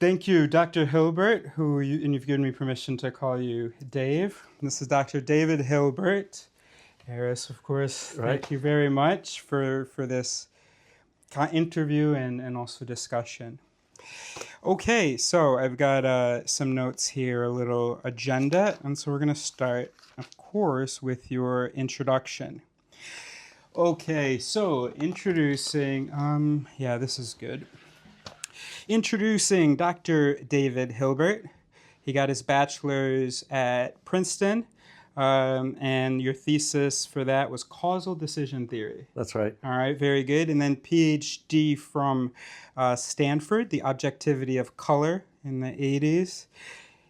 Thank you, Dr. Hilbert, and you've given me permission to call you Dave. This is Dr. David Hilbert. Harris, of course, Right. thank you very much for this interview and also discussion. Okay, so I've got some notes here, a little agenda, and so we're going to start, of course, with your introduction. Okay, so introducing, this is good. Introducing Dr. David Hilbert. He got his bachelor's at Princeton, and your thesis for that was causal decision theory. That's right. All right, very good. And then PhD from Stanford, the objectivity of color in the 80s.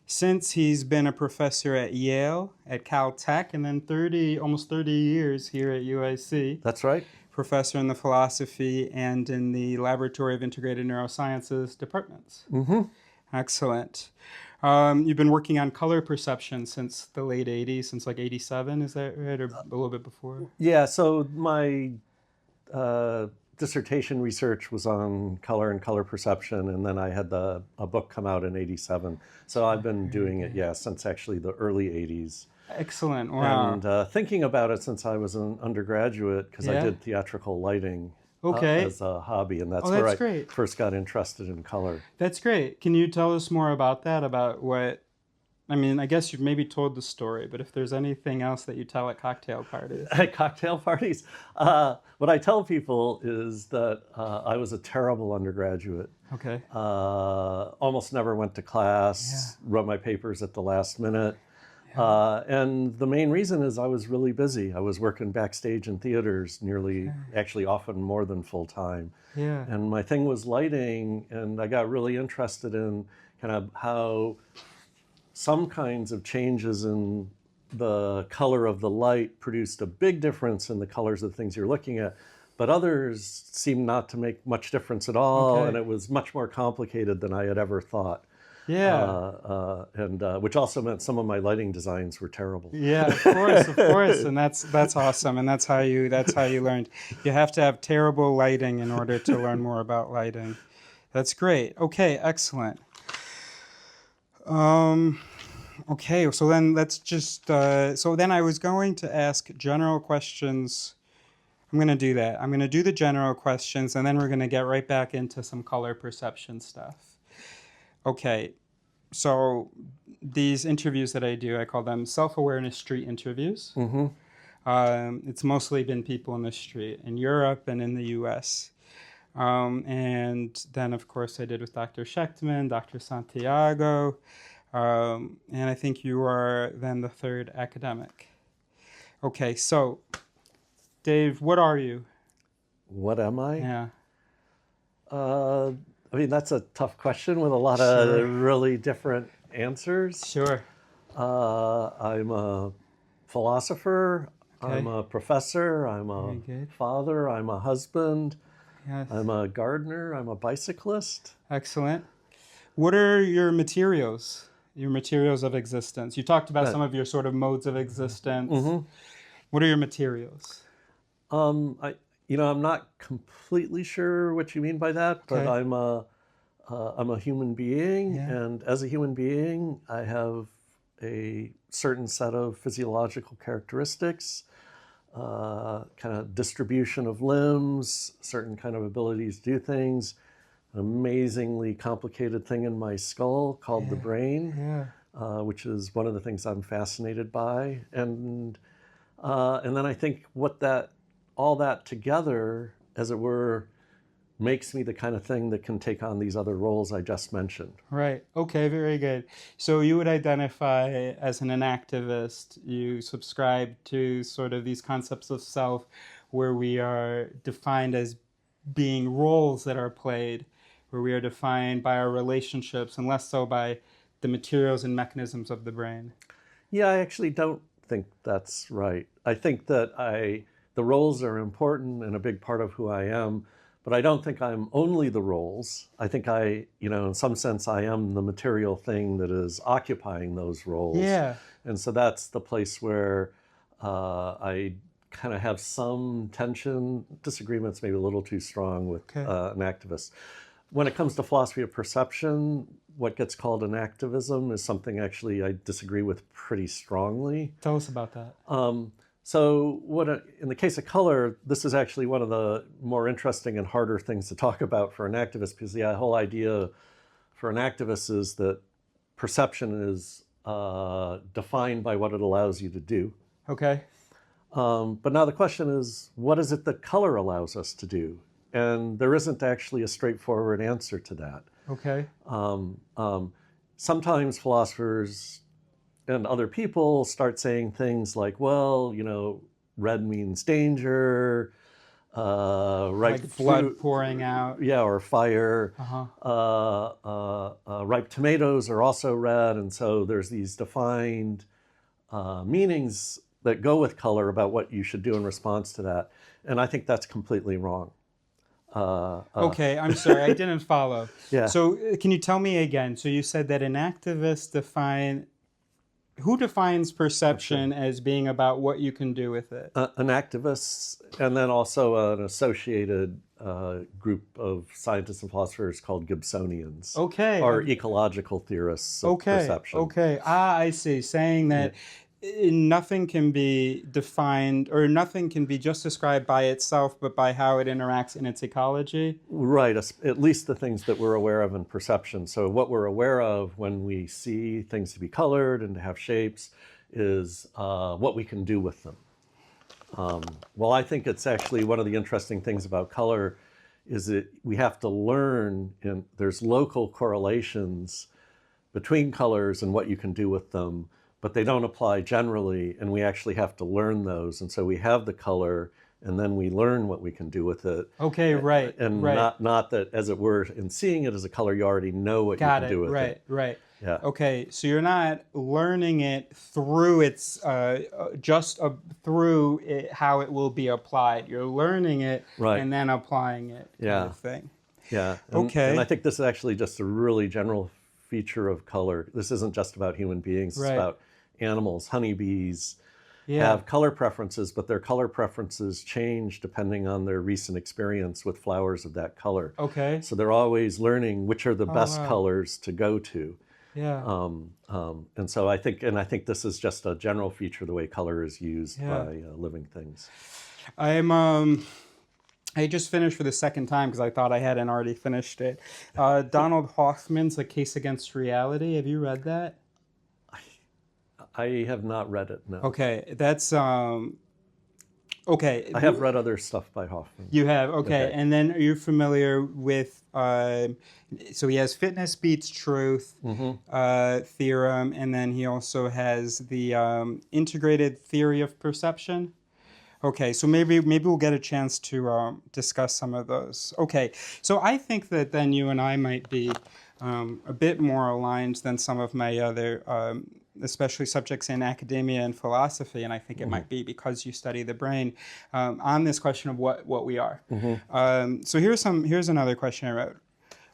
Since he's been a professor at Yale, at Caltech, and then almost 30 years here at UIC. That's right. Professor in the philosophy and in the Laboratory of Integrated Neurosciences departments. Mm-hmm. Excellent. You've been working on color perception since the late 80s, since like 87, is that right? Or a little bit before? Yeah, so my dissertation research was on color and color perception, and then I had a book come out in 87. So I've been doing it, since actually the early 80s. Excellent. Wow. And thinking about it since I was an undergraduate, because I did theatrical lighting as a hobby, and that's where I first got interested in color. That's great. Can you tell us more about that, about what, I mean, I guess you've maybe told the story, but if there's anything else that you tell at cocktail parties. At cocktail parties? What I tell people is that I was a terrible undergraduate. Okay. Almost never went to class, wrote my papers at the last minute. And the main reason is I was really busy. I was working backstage in theaters actually often more than full time. Yeah. And my thing was lighting, and I got really interested in kind of how some kinds of changes in the color of the light produced a big difference in the colors of the things you're looking at, but others seemed not to make much difference at all, and it was much more complicated than I had ever thought. Yeah. Which also meant some of my lighting designs were terrible. Yeah, of course, and that's awesome, and that's how you learned. You have to have terrible lighting in order to learn more about lighting. That's great. Okay, excellent. Okay, so then let's just. So then I was going to ask general questions. I'm going to do that. I'm going to do the general questions, and then we're going to get right back into some color perception stuff. Okay, so these interviews that I do, I call them self-awareness street interviews. Mm-hmm. It's mostly been people in the street in Europe and in the US. And then, of course, I did with Dr. Schechtman, Dr. Santiago, and I think you are then the third academic. Okay, so Dave, what are you? What am I? Yeah. I mean, that's a tough question with a lot of really different answers. Sure. I'm a philosopher, I'm a professor, I'm a father, I'm a husband, I'm a gardener, I'm a bicyclist. Excellent. What are your materials of existence? You talked about some of your sort of modes of existence. Mm-hmm. What are your materials? I'm not completely sure what you mean by that, but I'm a human being, and as a human being, I have a certain set of physiological characteristics, kind of distribution of limbs, certain kind of abilities to do things, an amazingly complicated thing in my skull called the brain, which is one of the things I'm fascinated by, and then I think all that together, as it were, makes me the kind of thing that can take on these other roles I just mentioned. Right. Okay, very good. So you would identify as an activist. You subscribe to sort of these concepts of self where we are defined as being roles that are played, where we are defined by our relationships and less so by the materials and mechanisms of the brain. Yeah, I actually don't think that's right. I think that the roles are important and a big part of who I am, but I don't think I'm only the roles. I think in some sense, I am the material thing that is occupying those roles. Yeah. And so that's the place where I kind of have some tension, disagreements maybe a little too strong with an activist. When it comes to philosophy of perception, what gets called an activism is something actually I disagree with pretty strongly. Tell us about that. So in the case of color, this is actually one of the more interesting and harder things to talk about for an activist, because the whole idea for an activist is that perception is defined by what it allows you to do. Okay. But now the question is, what is it that color allows us to do? And there isn't actually a straightforward answer to that. Okay. Sometimes philosophers and other people start saying things like, well, red means danger, ripe like blood fruit, pouring out. yeah, or fire. Ripe tomatoes are also red, and so there's these defined meanings that go with color about what you should do in response to that. And I think that's completely wrong. Okay, I'm sorry, I didn't follow. Yeah. So can you tell me again? So you said that an activist who defines perception as being about what you can do with it? An activist, and then also an associated group of scientists and philosophers called Gibsonians. Okay. Or ecological theorists of perception. Okay. I see. Saying that nothing can be defined, or nothing can be just described by itself, but by how it interacts in its ecology. Right, at least the things that we're aware of in perception. So what we're aware of when we see things to be colored and to have shapes is what we can do with them. Well, I think it's actually one of the interesting things about color is that we have to learn, and there's local correlations between colors and what you can do with them, but they don't apply generally, and we actually have to learn those. And so we have the color, and then we learn what we can do with it. Okay, right. And not that, as it were, in seeing it as a color, you already know what you can do with it. Right. Yeah. Okay, so you're not learning it through its through how it will be applied. You're learning it and then applying it. Kind of thing. Yeah. Okay. And I think this is actually just a really general feature of color. This isn't just about human beings. It's about animals. Honeybees have color preferences, but their color preferences change depending on their recent experience with flowers of that color. Okay. So they're always learning which are the best colors to go to. Yeah. And so I think this is just a general feature of the way color is used by living things. I just finished for the second time because I thought I hadn't already finished it. Donald Hoffman's A Case Against Reality. Have you read that? I have not read it, no. Okay, that's okay. I have read other stuff by Hoffman. You have, okay. And then are you familiar with, so he has fitness beats truth theorem, and then he also has the integrated theory of perception. Okay, so maybe we'll get a chance to discuss some of those. Okay, so I think that then you and I might be a bit more aligned than some of my other, especially subjects in academia and philosophy, and I think it might be because you study the brain, on this question of what we are. So here's another question I wrote.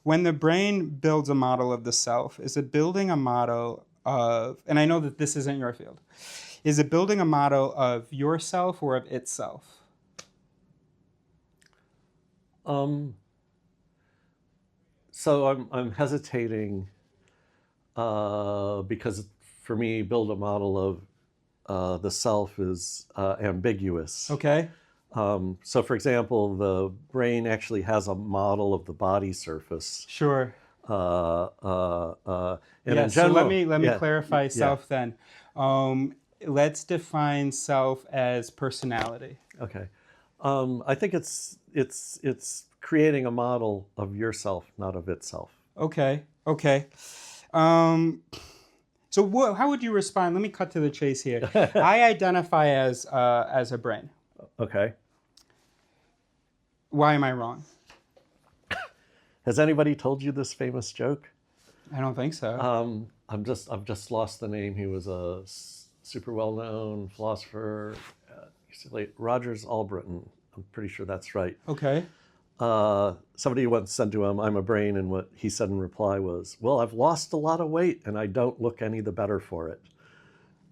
When the brain builds a model of the self, is it building a model of, and I know that this isn't your field, is it building a model of yourself or of itself? So I'm hesitating because for me, build a model of the self is ambiguous. Okay. So for example, the brain actually has a model of the body surface. Sure. And in general, so let me clarify self then. Let's define self as personality. Okay. I think it's creating a model of yourself, not of itself. Okay. So how would you respond? Let me cut to the chase here. I identify as a brain. Okay. Why am I wrong? Has anybody told you this famous joke? I don't think so. I've just lost the name. He was a super well-known philosopher at UCLA, Rogers Albritton. I'm pretty sure that's right. Okay. Somebody once said to him, "I'm a brain," and what he said in reply was, "Well, I've lost a lot of weight, and I don't look any the better for it."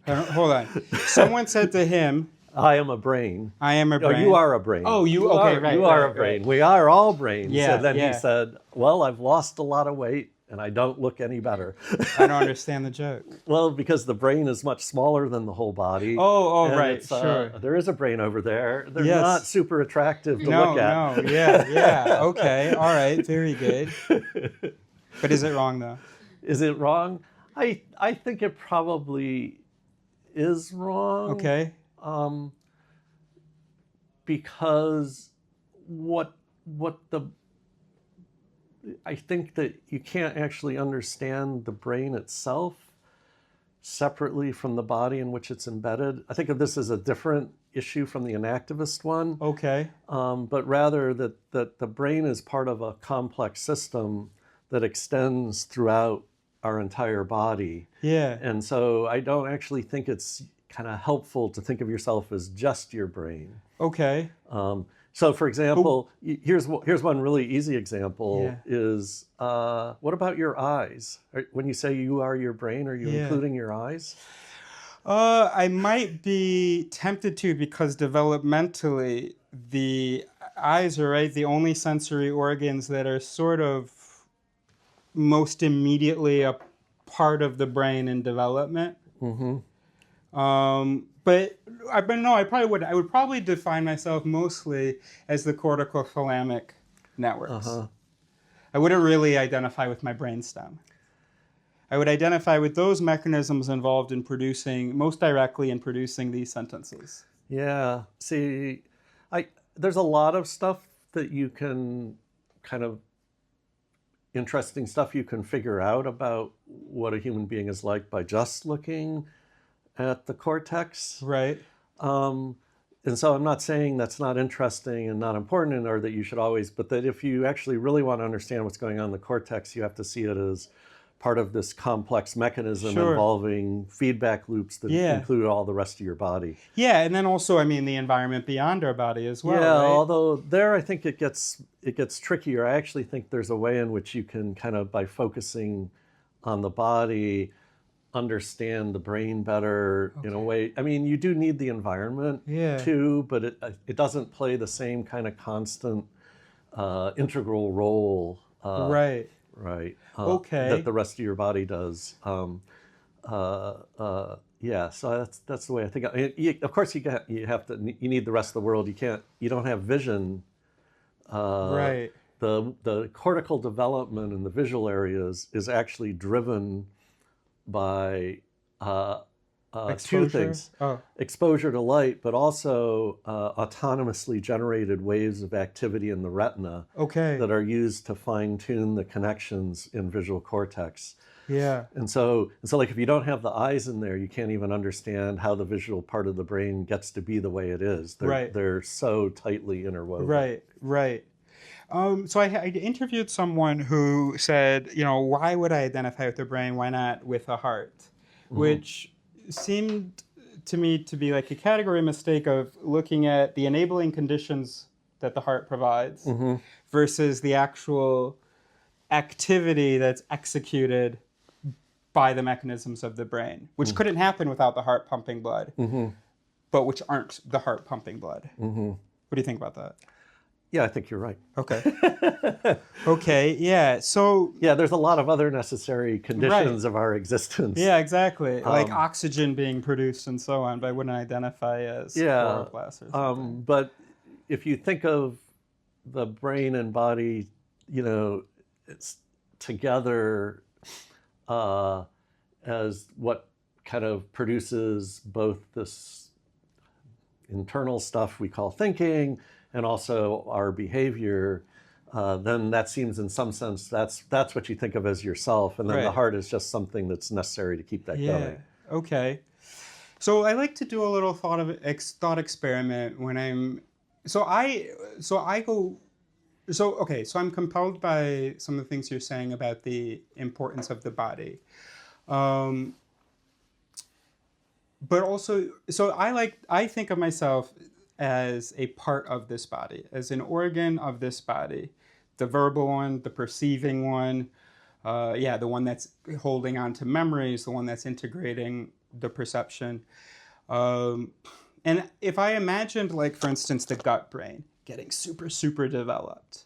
Hold on. Someone said to him, "I am a brain." I am a brain. Oh, you are a brain. Oh, okay, right. You are a brain. Right. We are all brains. Yeah, and then he said, "Well, I've lost a lot of weight, and I don't look any better. I don't understand the joke. Well, because the brain is much smaller than the whole body. Oh, and right, sure. There is a brain over there. They're Yes. not super attractive to look at. No, yeah, okay, all right, very good. But is it wrong, though? Is it wrong? I think it probably is wrong. Okay. Because I think that you can't actually understand the brain itself separately from the body in which it's embedded. I think of this as a different issue from the inactivist one. Okay. But rather that the brain is part of a complex system that extends throughout our entire body. Yeah. And so I don't actually think it's kind of helpful to think of yourself as just your brain. Okay. So, for example, here's one really easy example is, what about your eyes? When you say you are your brain, are you including your eyes? I might be tempted to, because developmentally, the eyes are, right, the only sensory organs that are sort of most immediately a part of the brain in development. Mm-hmm. But no, I would probably define myself mostly as the cortico-thalamic networks. I wouldn't really identify with my brainstem. I would identify with those mechanisms involved in most directly in producing these sentences. Yeah. See, there's a lot of stuff that you can interesting stuff you can figure out about what a human being is like by just looking at the cortex. Right. And so I'm not saying that's not interesting and not important, or that you should always, but that if you actually really want to understand what's going on in the cortex, you have to see it as part of this complex mechanism involving feedback loops that include all the rest of your body. Yeah, and then also, I mean, the environment beyond our body as well. Yeah, right? Although there I think it gets trickier. I actually think there's a way in which you can kind of, by focusing on the body, understand the brain better in a way. I mean, you do need the environment too, but it doesn't play the same kind of constant integral role. Right. That the rest of your body does. Yeah, so that's the way I think. Of course, you need the rest of the world. You don't have vision. Right. The cortical development in the visual areas is actually driven by two things: exposure to light, but also autonomously generated waves of activity in the retina that are used to fine-tune the connections in visual cortex. Yeah. And so like, if you don't have the eyes in there, you can't even understand how the visual part of the brain gets to be the way it is. They're so tightly interwoven. Right. So I interviewed someone who said, why would I identify with the brain? Why not with a heart? Mm-hmm. Which seemed to me to be like a category mistake of looking at the enabling conditions that the heart provides versus the actual activity that's executed by the mechanisms of the brain, which couldn't happen without the heart pumping blood, but which aren't the heart pumping blood. What do you think about that? Yeah, I think you're right. Okay. Yeah. So there's a lot of other necessary conditions of our existence. Yeah, exactly. Like oxygen being produced and so on, but I wouldn't identify as chloroplast or something. But if you think of the brain and body, it's together as what kind of produces both this internal stuff we call thinking and also our behavior, then that seems, in some sense, that's what you think of as yourself, and then the heart is just something that's necessary to keep that going. Okay. So I like to do a little thought experiment when I'm. So I'm compelled by some of the things you're saying about the importance of the body. But also, I think of myself as a part of this body, as an organ of this body, the verbal one, the perceiving one, the one that's holding on to memories, the one that's integrating the perception. And if I imagined, like, for instance, the gut brain getting super, super developed,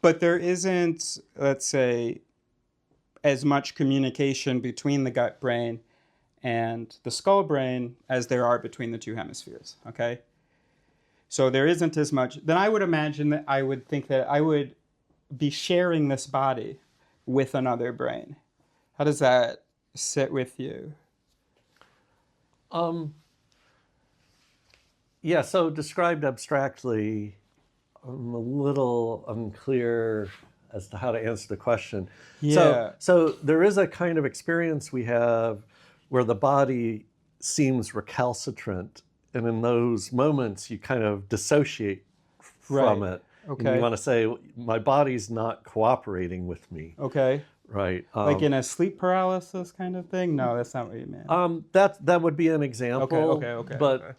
but there isn't, let's say, as much communication between the gut brain and the skull brain as there are between the two hemispheres. Okay. So there isn't as much. Then I would imagine that I would think that I would be sharing this body with another brain. How does that sit with you? Yeah, so described abstractly, I'm a little unclear as to how to answer the question. Yeah. So there is a kind of experience we have where the body seems recalcitrant, and in those moments you kind of dissociate from Right. it. Okay. And you want to say, my body's not cooperating with me. Okay. Right. Like in a sleep paralysis kind of thing? No, that's not what you meant. That would be an example. Okay. But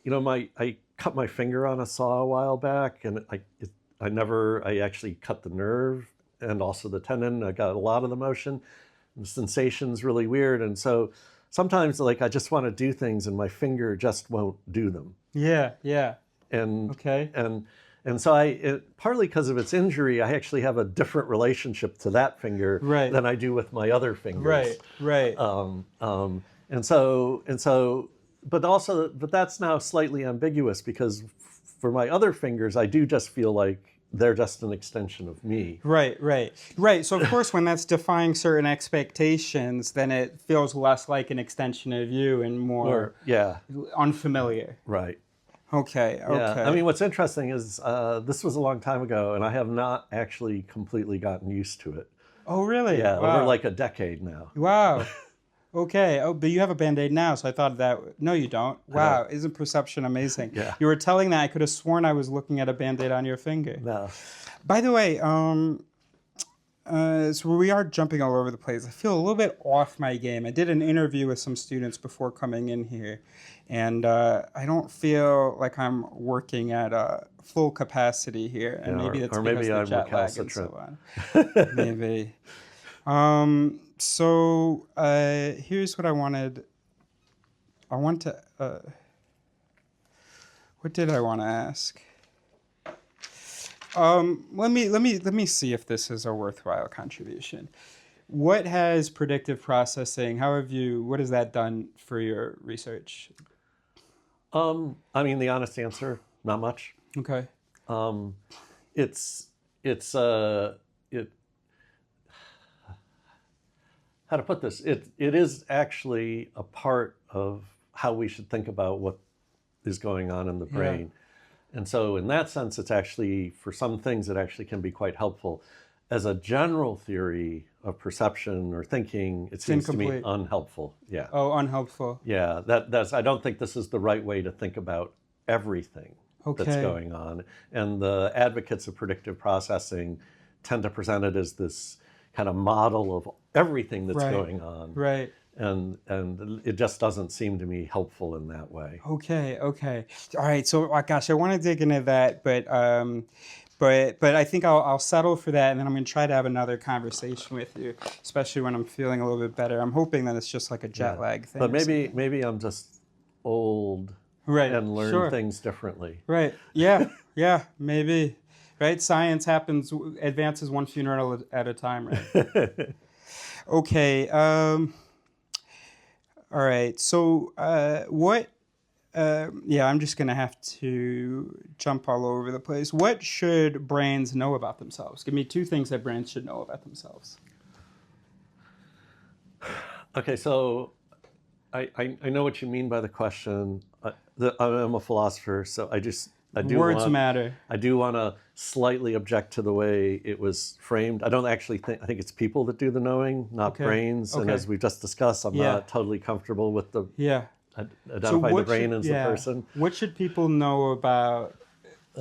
you know, I cut my finger on a saw a while back, and I actually cut the nerve and also the tendon. I got a lot of the motion. The sensation's really weird, and so sometimes like I just want to do things, and my finger just won't do them. Yeah. And Okay. and so partly because of its injury, I actually have a different relationship to that finger Right. than I do with my other fingers. Right. And so, but that's now slightly ambiguous, because for my other fingers, I do just feel like they're just an extension of me. Right. So of course, when that's defying certain expectations, then it feels less like an extension of you and more unfamiliar. Right. Okay. Yeah. I mean, what's interesting is this was a long time ago, and I have not actually completely gotten used to it. Oh, really? Yeah, Wow. over like a decade now. Wow. Okay. Oh, but you have a Band-Aid now, so I thought that... No, you don't. Wow. Isn't perception amazing? Yeah. You were telling that, I could have sworn I was looking at a Band-Aid on your finger. No. By the way, so we are jumping all over the place. I feel a little bit off my game. I did an interview with some students before coming in here, and I don't feel like I'm working at full capacity here. And maybe that's because of the jet lag and so on. Maybe. So here's what I wanted. What did I want to ask? Let me see if this is a worthwhile contribution. What has predictive processing? What has that done for your research? I mean, the honest answer, not much. Okay. How to put this? It is actually a part of how we should think about what is going on in the brain. Yeah. And so in that sense, it's actually, for some things, it actually can be quite helpful. As a general theory of perception or thinking, it seems to me unhelpful. Yeah. Oh, unhelpful. Yeah. I don't think this is the right way to think about everything that's going on. And the advocates of predictive processing tend to present it as this kind of model of everything that's going on. Right. And it just doesn't seem to me helpful in that way. Okay. All right. So, gosh, I want to dig into that, but I think I'll settle for that, and then I'm going to try to have another conversation with you, especially when I'm feeling a little bit better. I'm hoping that it's just like a jet lag thing. But maybe I'm just old and learn things differently. Right. Yeah, maybe. Right? Science advances one funeral at a time, right? Okay. All right. So I'm just going to have to jump all over the place. What should brains know about themselves? Give me 2 things that brains should know about themselves. Okay, so I know what you mean by the question. I'm a philosopher, so Words matter. I do want to slightly object to the way it was framed. I don't actually think, I think it's people that do the knowing, not brains. And as we've just discussed, I'm not totally comfortable with the identifying the brain as the person. What should people know about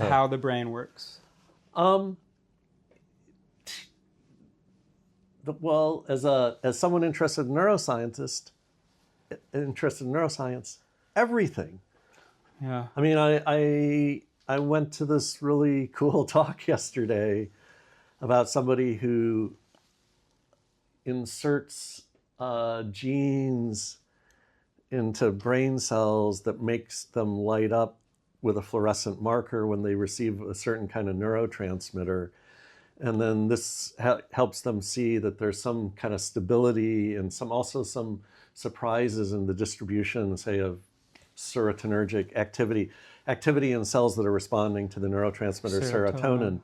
how the brain works? Well, as someone interested in neuroscience, everything. Yeah. I mean, I went to this really cool talk yesterday about somebody who inserts genes into brain cells that makes them light up with a fluorescent marker when they receive a certain kind of neurotransmitter. And then this helps them see that there's some kind of stability and also some surprises in the distribution, say, of serotonergic activity in cells that are responding to the neurotransmitter serotonin.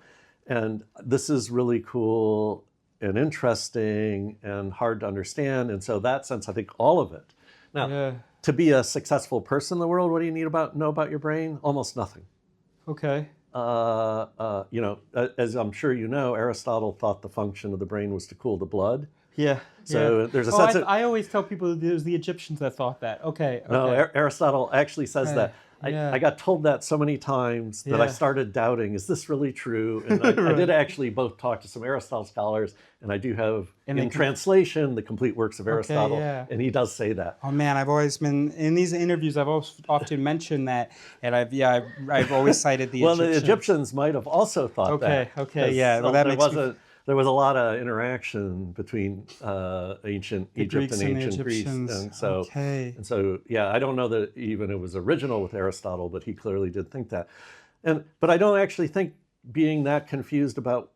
And this is really cool and interesting and hard to understand. And so that sense, I think all of it. Now, to be a successful person in the world, what do you need know about your brain? Almost nothing. Okay. You know, as I'm sure you know, Aristotle thought the function of the brain was to cool the blood. Yeah. So there's a sense I always tell people it was the Egyptians that thought that. Okay. No, Aristotle actually says that. I got told that so many times that I started doubting, is this really true? And I did actually both talk to some Aristotle scholars, and I do have in translation the complete works of Aristotle, and he does say that. Oh man, I've always been in these interviews. I've often mentioned that, and I've always cited the Egyptians. Well, the Egyptians might have also thought that. Okay, yeah. Well, that makes there was a lot of interaction between ancient Egypt and ancient Greece, and so yeah, I don't know that even it was original with Aristotle, but he clearly did think that. But I don't actually think being that confused about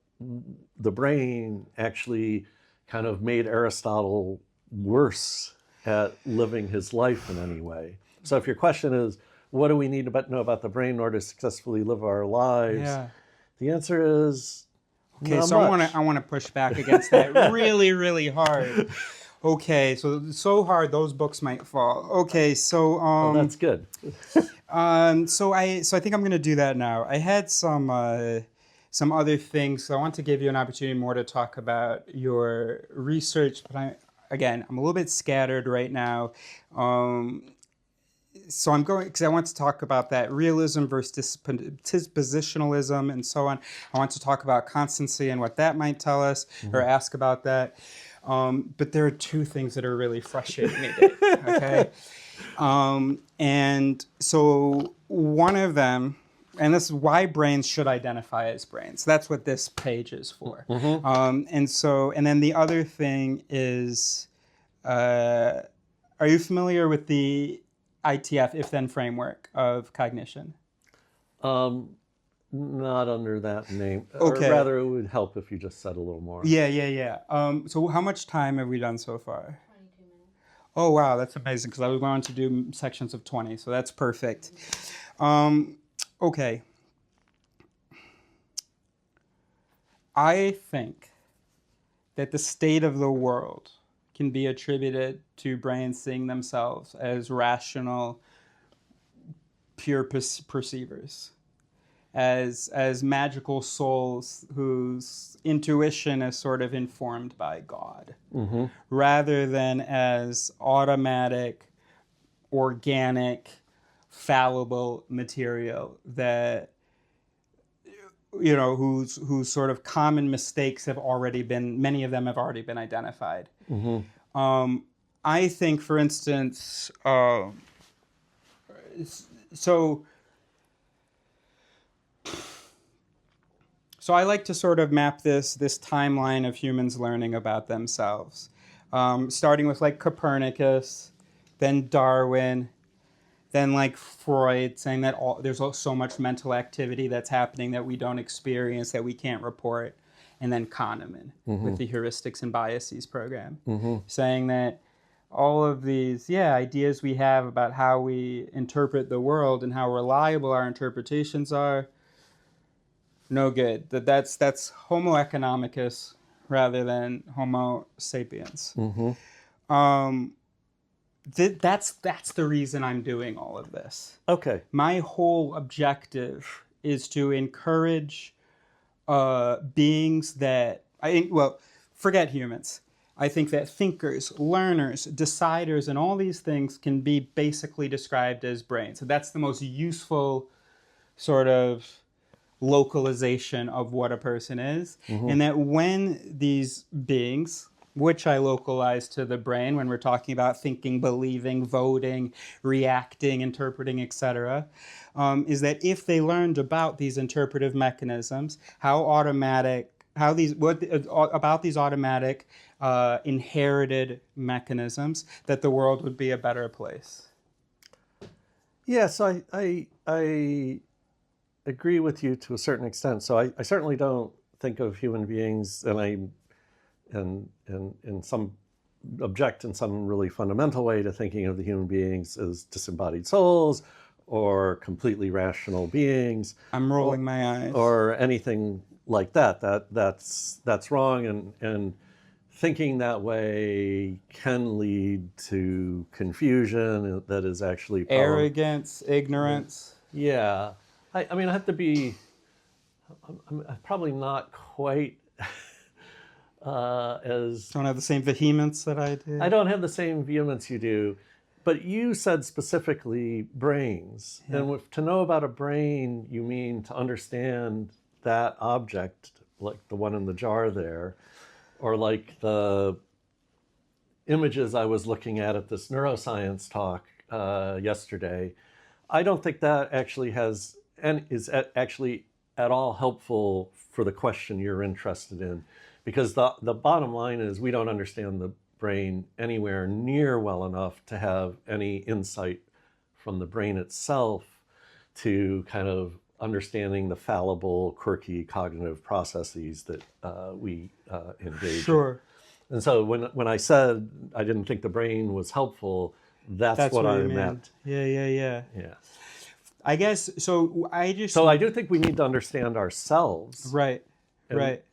the brain actually kind of made Aristotle worse at living his life in any way. So if your question is, what do we need to know about the brain in order to successfully live our lives? The answer is okay, so I want to push back against that really, really hard. Okay, so hard those books might fall. Okay, so well, that's good. So I think I'm going to do that now. I had some other things. So I want to give you an opportunity more to talk about your research, but I'm a little bit scattered right now. So I'm going, because I want to talk about that realism versus dispositionalism and so on. I want to talk about constancy and what that might tell us, or ask about that. But there are two things that are really frustrating me, Dave, okay? And so one of them, and this is why brains should identify as brains. That's what this page is for. And then the other thing is, are you familiar with the ITF, if-then framework of cognition? Not under that name. Okay. Or rather, it would help if you just said a little more. Yeah. So how much time have we done so far? 22 minutes. Oh, wow, that's amazing, because I was going to do sections of 20, so that's perfect. Okay. I think that the state of the world can be attributed to brains seeing themselves as rational, pure perceivers, as magical souls whose intuition is sort of informed by God, rather than as automatic, organic, fallible material that, you know, whose sort of common mistakes have already been, many of them have already been identified. I think, for instance, so I like to sort of map this timeline of humans learning about themselves, starting with like Copernicus, then Darwin, then like Freud saying that there's so much mental activity that's happening that we don't experience, that we can't report, and then Kahneman with the heuristics and biases program, saying that all of these ideas we have about how we interpret the world and how reliable our interpretations are, no good. That's Homo economicus rather than Homo sapiens. That's the reason I'm doing all of this. Okay. My whole objective is to encourage beings that forget humans. I think that thinkers, learners, deciders, and all these things can be basically described as brains. So that's the most useful sort of localization of what a person is. And that when these beings, which I localize to the brain when we're talking about thinking, believing, voting, reacting, interpreting, etc., is that if they learned about these interpretive mechanisms, about these automatic inherited mechanisms, that the world would be a better place. Yes, I agree with you to a certain extent. So I certainly don't think of human beings, and some object in some really fundamental way to thinking of the human beings as disembodied souls or completely rational beings. I'm rolling my eyes. Or anything like that. That's wrong, and thinking that way can lead to confusion that is actually arrogance, ignorance. Yeah. I mean, I have to be, I'm probably not quite as... Don't have the same vehemence that I do. I don't have the same vehemence you do, but you said specifically brains. Yeah. And to know about a brain, you mean to understand that object, like the one in the jar there, or like the images I was looking at this neuroscience talk yesterday. I don't think that actually has and is actually at all helpful for the question you're interested in, because the bottom line is we don't understand the brain anywhere near well enough to have any insight from the brain itself to kind of understanding the fallible, quirky cognitive processes that we engage in. And so when I said I didn't think the brain was helpful, that's what I meant. Yeah. I guess so. I do think we need to understand ourselves. Right.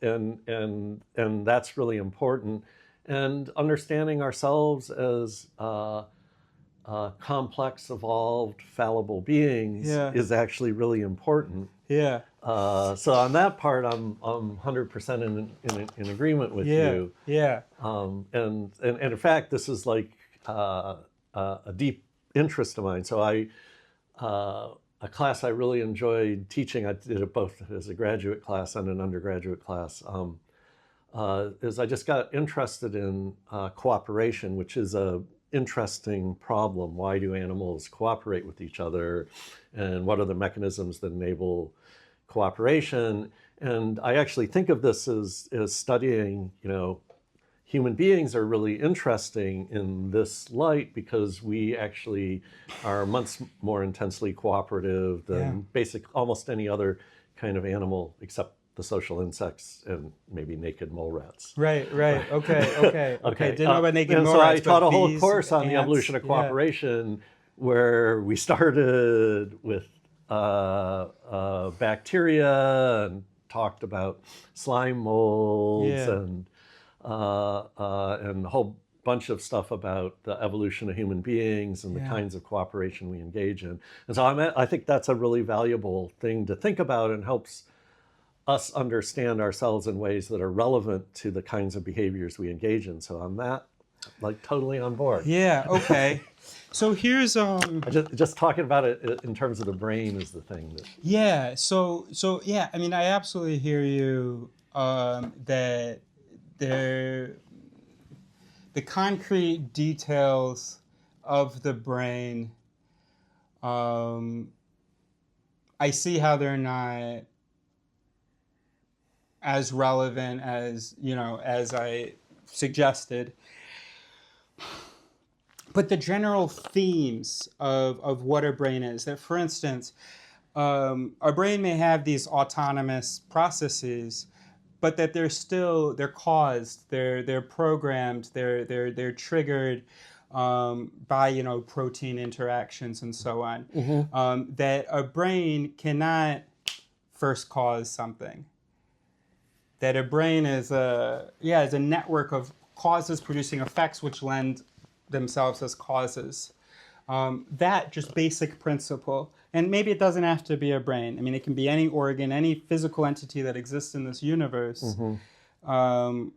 And that's really important. And understanding ourselves as complex, evolved, fallible beings is actually really important. Yeah. So on that part, I'm 100% in agreement with you. Yeah. And in fact, this is like a deep interest of mine. So a class I really enjoyed teaching, I did it both as a graduate class and an undergraduate class, is I just got interested in cooperation, which is a interesting problem. Why do animals cooperate with each other? And what are the mechanisms that enable cooperation? And I actually think of this as studying, human beings are really interesting in this light because we actually are much more intensely cooperative than almost any other kind of animal except the social insects and maybe naked mole rats. Right. Okay. Didn't know about naked mole so rats. I taught a whole bees, course on ants, the evolution of cooperation where we started with bacteria and talked about slime molds and a whole bunch of stuff about the evolution of human beings and the kinds of cooperation we engage in. And so I think that's a really valuable thing to think about and helps us understand ourselves in ways that are relevant to the kinds of behaviors we engage in. So on that, like totally on board. Yeah, okay. So here's just talking about it in terms of the brain is the thing that... Yeah, so yeah, I mean I absolutely hear you that the concrete details of the brain, I see how they're not as relevant as, as I suggested. But the general themes of what a brain is, that for instance, our brain may have these autonomous processes, but that they're caused, they're programmed, they're triggered by protein interactions and so on. Mm-hmm. That a brain cannot first cause something. That a brain is a network of causes producing effects which lend themselves as causes. That just basic principle. And maybe it doesn't have to be a brain. I mean, it can be any organ, any physical entity that exists in this universe. Mm-hmm.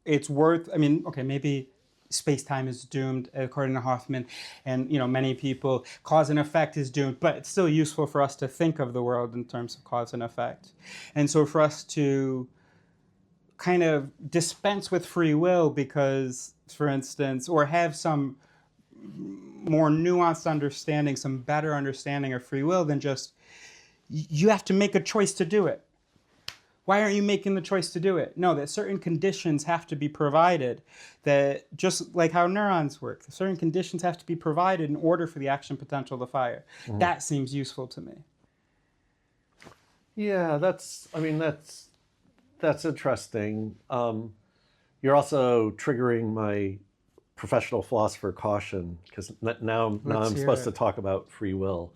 It's worth, maybe space-time is doomed, according to Hoffman, and many people, cause and effect is doomed, but it's still useful for us to think of the world in terms of cause and effect. And so for us to kind of dispense with free will because, for instance, or have some more nuanced understanding, some better understanding of free will than just, you have to make a choice to do it. Why aren't you making the choice to do it? No, that certain conditions have to be provided, that just like how neurons work, certain conditions have to be provided in order for the action potential to fire. Mm-hmm. That seems useful to me. Yeah, that's That's interesting. You're also triggering my professional philosopher caution, because now I'm supposed to talk about free will.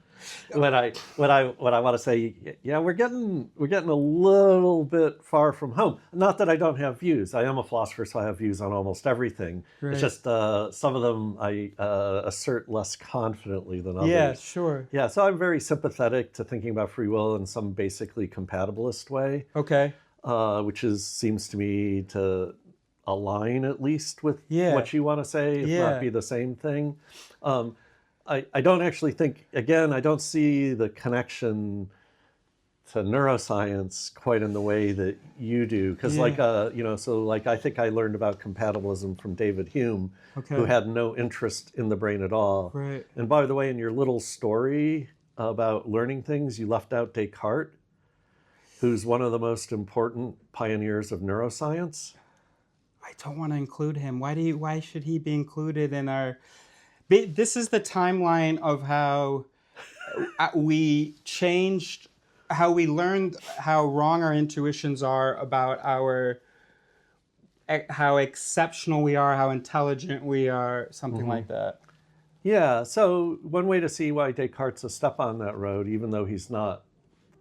What I want to say, yeah, we're getting a little bit far from home. Not that I don't have views. I am a philosopher, so I have views on almost everything. Right. It's just some of them I assert less confidently than others. Yeah, sure. Yeah, so I'm very sympathetic to thinking about free will in some basically compatibilist way. Okay. Which seems to me to align at least with what you want to say, if not be the same thing. I don't actually think, again, I don't see the connection to neuroscience quite in the way that you do. Because I think I learned about compatibilism from David Hume, who had no interest in the brain at all. Right. And by the way, in your little story about learning things, you left out Descartes, who's one of the most important pioneers of neuroscience. I don't want to include him. Why should he be included in our... This is the timeline of how we changed, how we learned how wrong our intuitions are about how exceptional we are, how intelligent we are, something like that. Yeah, so one way to see why Descartes' a step on that road, even though he's not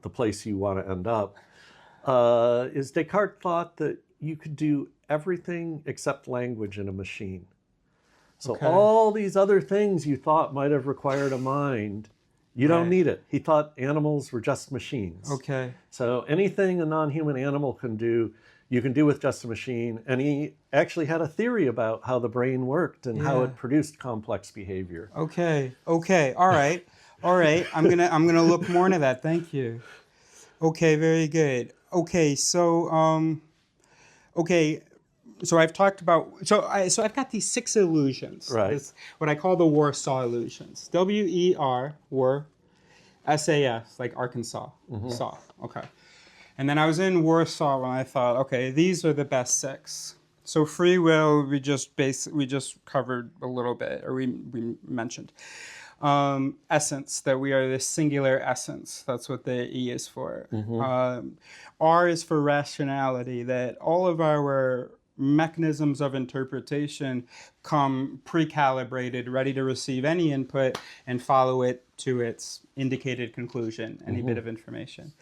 the place you want to end up, is Descartes thought that you could do everything except language in a machine. So all these other things you thought might have required a mind, you don't need it. He thought animals were just machines. Okay. So anything a non-human animal can do, you can do with just a machine. And he actually had a theory about how the brain worked and how it produced complex behavior. Okay. All right. I'm gonna look more into that. Thank you. Okay, very good. Okay, so so I've talked about, so I've got these 6 illusions. Right. It's what I call the Warsaw illusions. W-E-R, war, S-A-S, like Arkansas, saw. Okay. And then I was in Warsaw when I thought, okay, these are the best 6. So free will, we just covered a little bit, or we mentioned. Essence, that we are this singular essence. That's what the E is for. R is for rationality, that all of our mechanisms of interpretation come pre-calibrated, ready to receive any input and follow it to its indicated conclusion, any bit of information.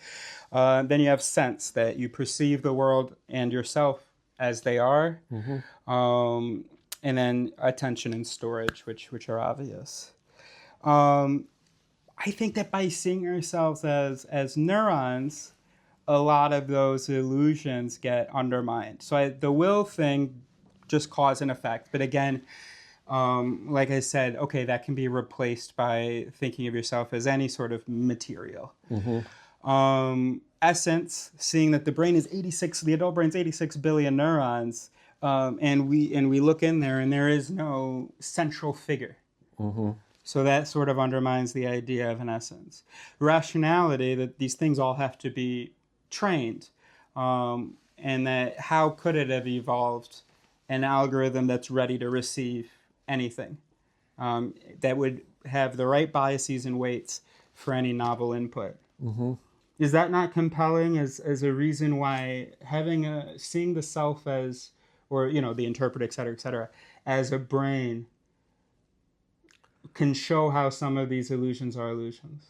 Then you have sense, that you perceive the world and yourself as they are. And then attention and storage, which are obvious. I think that by seeing ourselves as neurons, a lot of those illusions get undermined. So the will thing, just cause and effect. But again, like I said, okay, that can be replaced by thinking of yourself as any sort of material. Essence, seeing that the adult brain's 86 billion neurons, and we look in there and there is no central figure. So that sort of undermines the idea of an essence. Rationality, that these things all have to be trained, and that how could it have evolved an algorithm that's ready to receive anything, that would have the right biases and weights for any novel input. Is that not compelling as a reason why seeing the self as, or the interpreter, et cetera, as a brain can show how some of these illusions are illusions?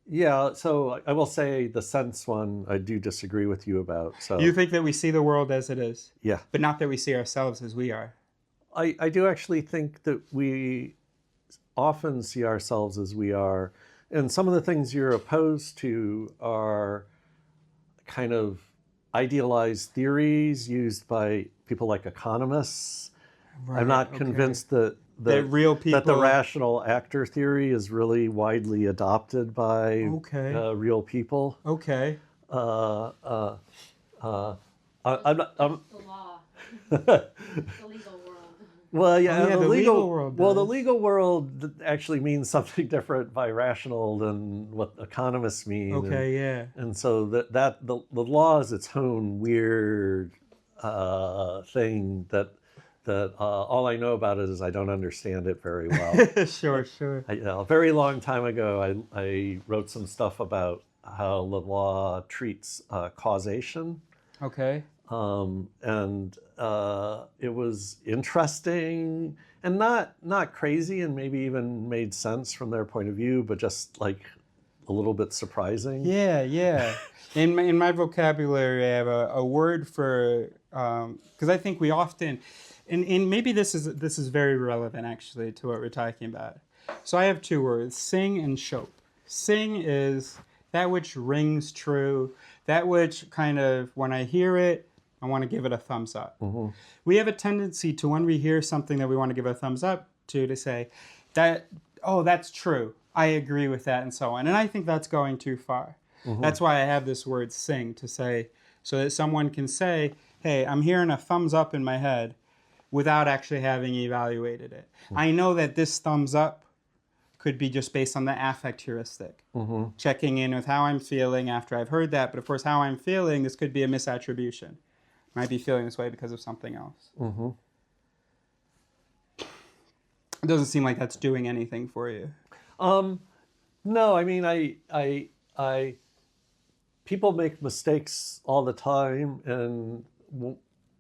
Yeah, so I will say the sense one I do disagree with you about. So you think that we see the world as it is? Yeah. But not that we see ourselves as we are? I do actually think that we often see ourselves as we are. And some of the things you're opposed to are kind of idealized theories used by people like economists. Right, I'm not convinced that real people, that the rational actor theory is really widely adopted by real people. I'm not, the law, the legal world. Well, yeah, the legal world. Well, the legal world actually means something different by rational than what economists mean. And so the law is its own weird thing that all I know about it is I don't understand it very well. Sure. A very long time ago, I wrote some stuff about how the law treats causation. Okay. And it was interesting and not crazy, and maybe even made sense from their point of view, but just like a little bit surprising. Yeah, yeah. In my vocabulary, I have a word for, because I think we often, and maybe this is very relevant actually to what we're talking about. So I have two words: sing and shope. Sing is that which rings true, that which kind of, when I hear it, I want to give it a thumbs up. Mm-hmm. We have a tendency to, when we hear something that we want to give a thumbs up to say that, oh, that's true, I agree with that, and so on. And I think that's going too far. Mm-hmm. That's why I have this word sing, to say, so that someone can say, hey, I'm hearing a thumbs up in my head without actually having evaluated it. Mm-hmm. I know that this thumbs up could be just based on the affect heuristic, mm-hmm. checking in with how I'm feeling after I've heard that. But of course, how I'm feeling, this could be a misattribution. Might be feeling this way because of something else. Mm-hmm. It doesn't seem like that's doing anything for you. No, I mean, I people make mistakes all the time, and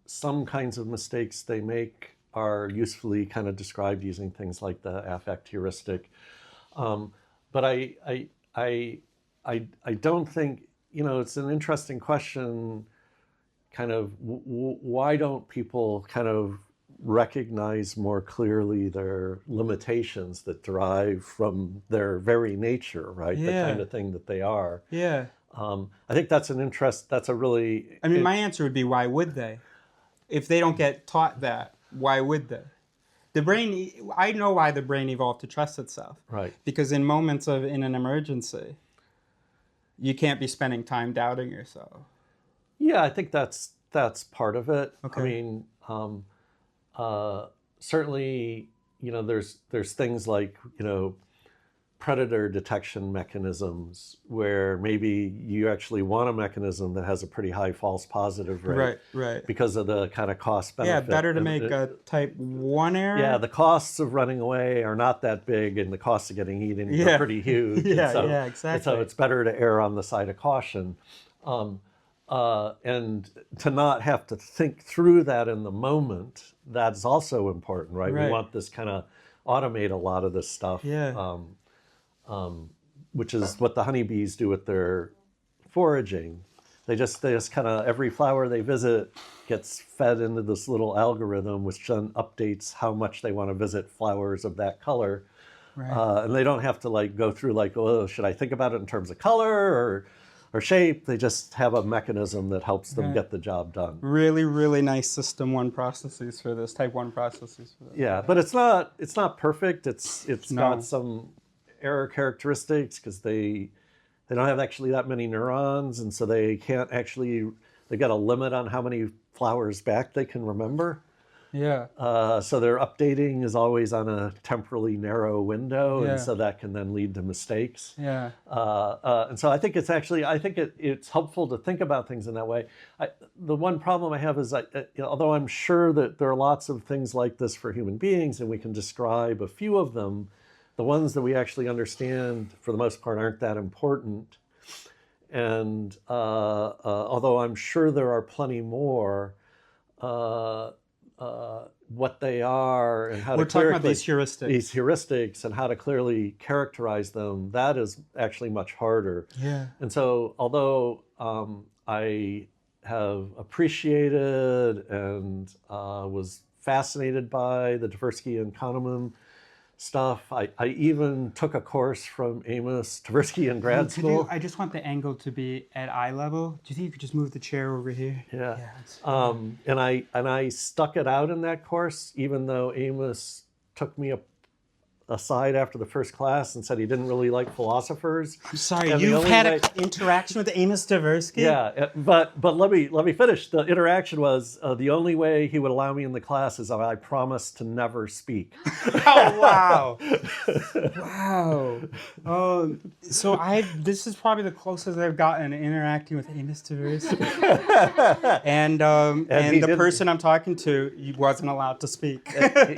some kinds of mistakes they make are usefully kind of described using things like the affect heuristic. But I don't think, it's an interesting question, kind of why don't people kind of recognize more clearly their limitations that derive from their very nature, right? Yeah. The kind of thing that they are. Yeah. I think that's a really... I mean, my answer would be, why would they? If they don't get taught that, why would they? The brain, I know why the brain evolved to trust itself. Right. Because in moments in an emergency, you can't be spending time doubting yourself. Yeah, I think that's part of it. Okay. I mean, certainly, there's things like, predator detection mechanisms where maybe you actually want a mechanism that has a pretty high false positive rate. Right. Because of the kind of cost benefit. Yeah, better to make a type 1 error. Yeah, the costs of running away are not that big, and the costs of getting eaten are pretty huge. Yeah, exactly. So it's better to err on the side of caution. And to not have to think through that in the moment, that's also important, right? We want this kind of automate a lot of this stuff. Yeah. Which is what the honeybees do with their foraging. They just kind of, every flower they visit gets fed into this little algorithm, which then updates how much they want to visit flowers of that color. Right. And they don't have to go through oh, should I think about it in terms of color or shape? They just have a mechanism that helps them get the job done. Really, really nice system 1 processes for this, type 1 processes for this. Yeah, but it's not perfect. It's got some error characteristics because they don't have actually that many neurons, and so they can't actually, they've got a limit on how many flowers back they can remember. Yeah. So their updating is always on a temporally narrow window, and so that can then lead to mistakes. Yeah. And so I think it's helpful to think about things in that way. The one problem I have is, although I'm sure that there are lots of things like this for human beings, and we can describe a few of them, the ones that we actually understand, for the most part, aren't that important. And although I'm sure there are plenty more, what they are and how We're talking about these heuristics. These heuristics and how to clearly characterize them, that is actually much harder. Yeah. And so although I have appreciated and was fascinated by the Tversky and Kahneman stuff. I even took a course from Amos Tversky in grad school. I just want the angle to be at eye level. Do you think you could just move the chair over here? Yeah. And I stuck it out in that course, even though Amos took me aside after the first class and said he didn't really like philosophers. I'm sorry, you've had an interaction with Amos Tversky? Yeah, but let me finish. The interaction was the only way he would allow me in the class is if I promised to never speak. Oh, wow. Wow. Oh, so this is probably the closest I've gotten interacting with Amos Tversky. and the person I'm talking to, he wasn't allowed to speak.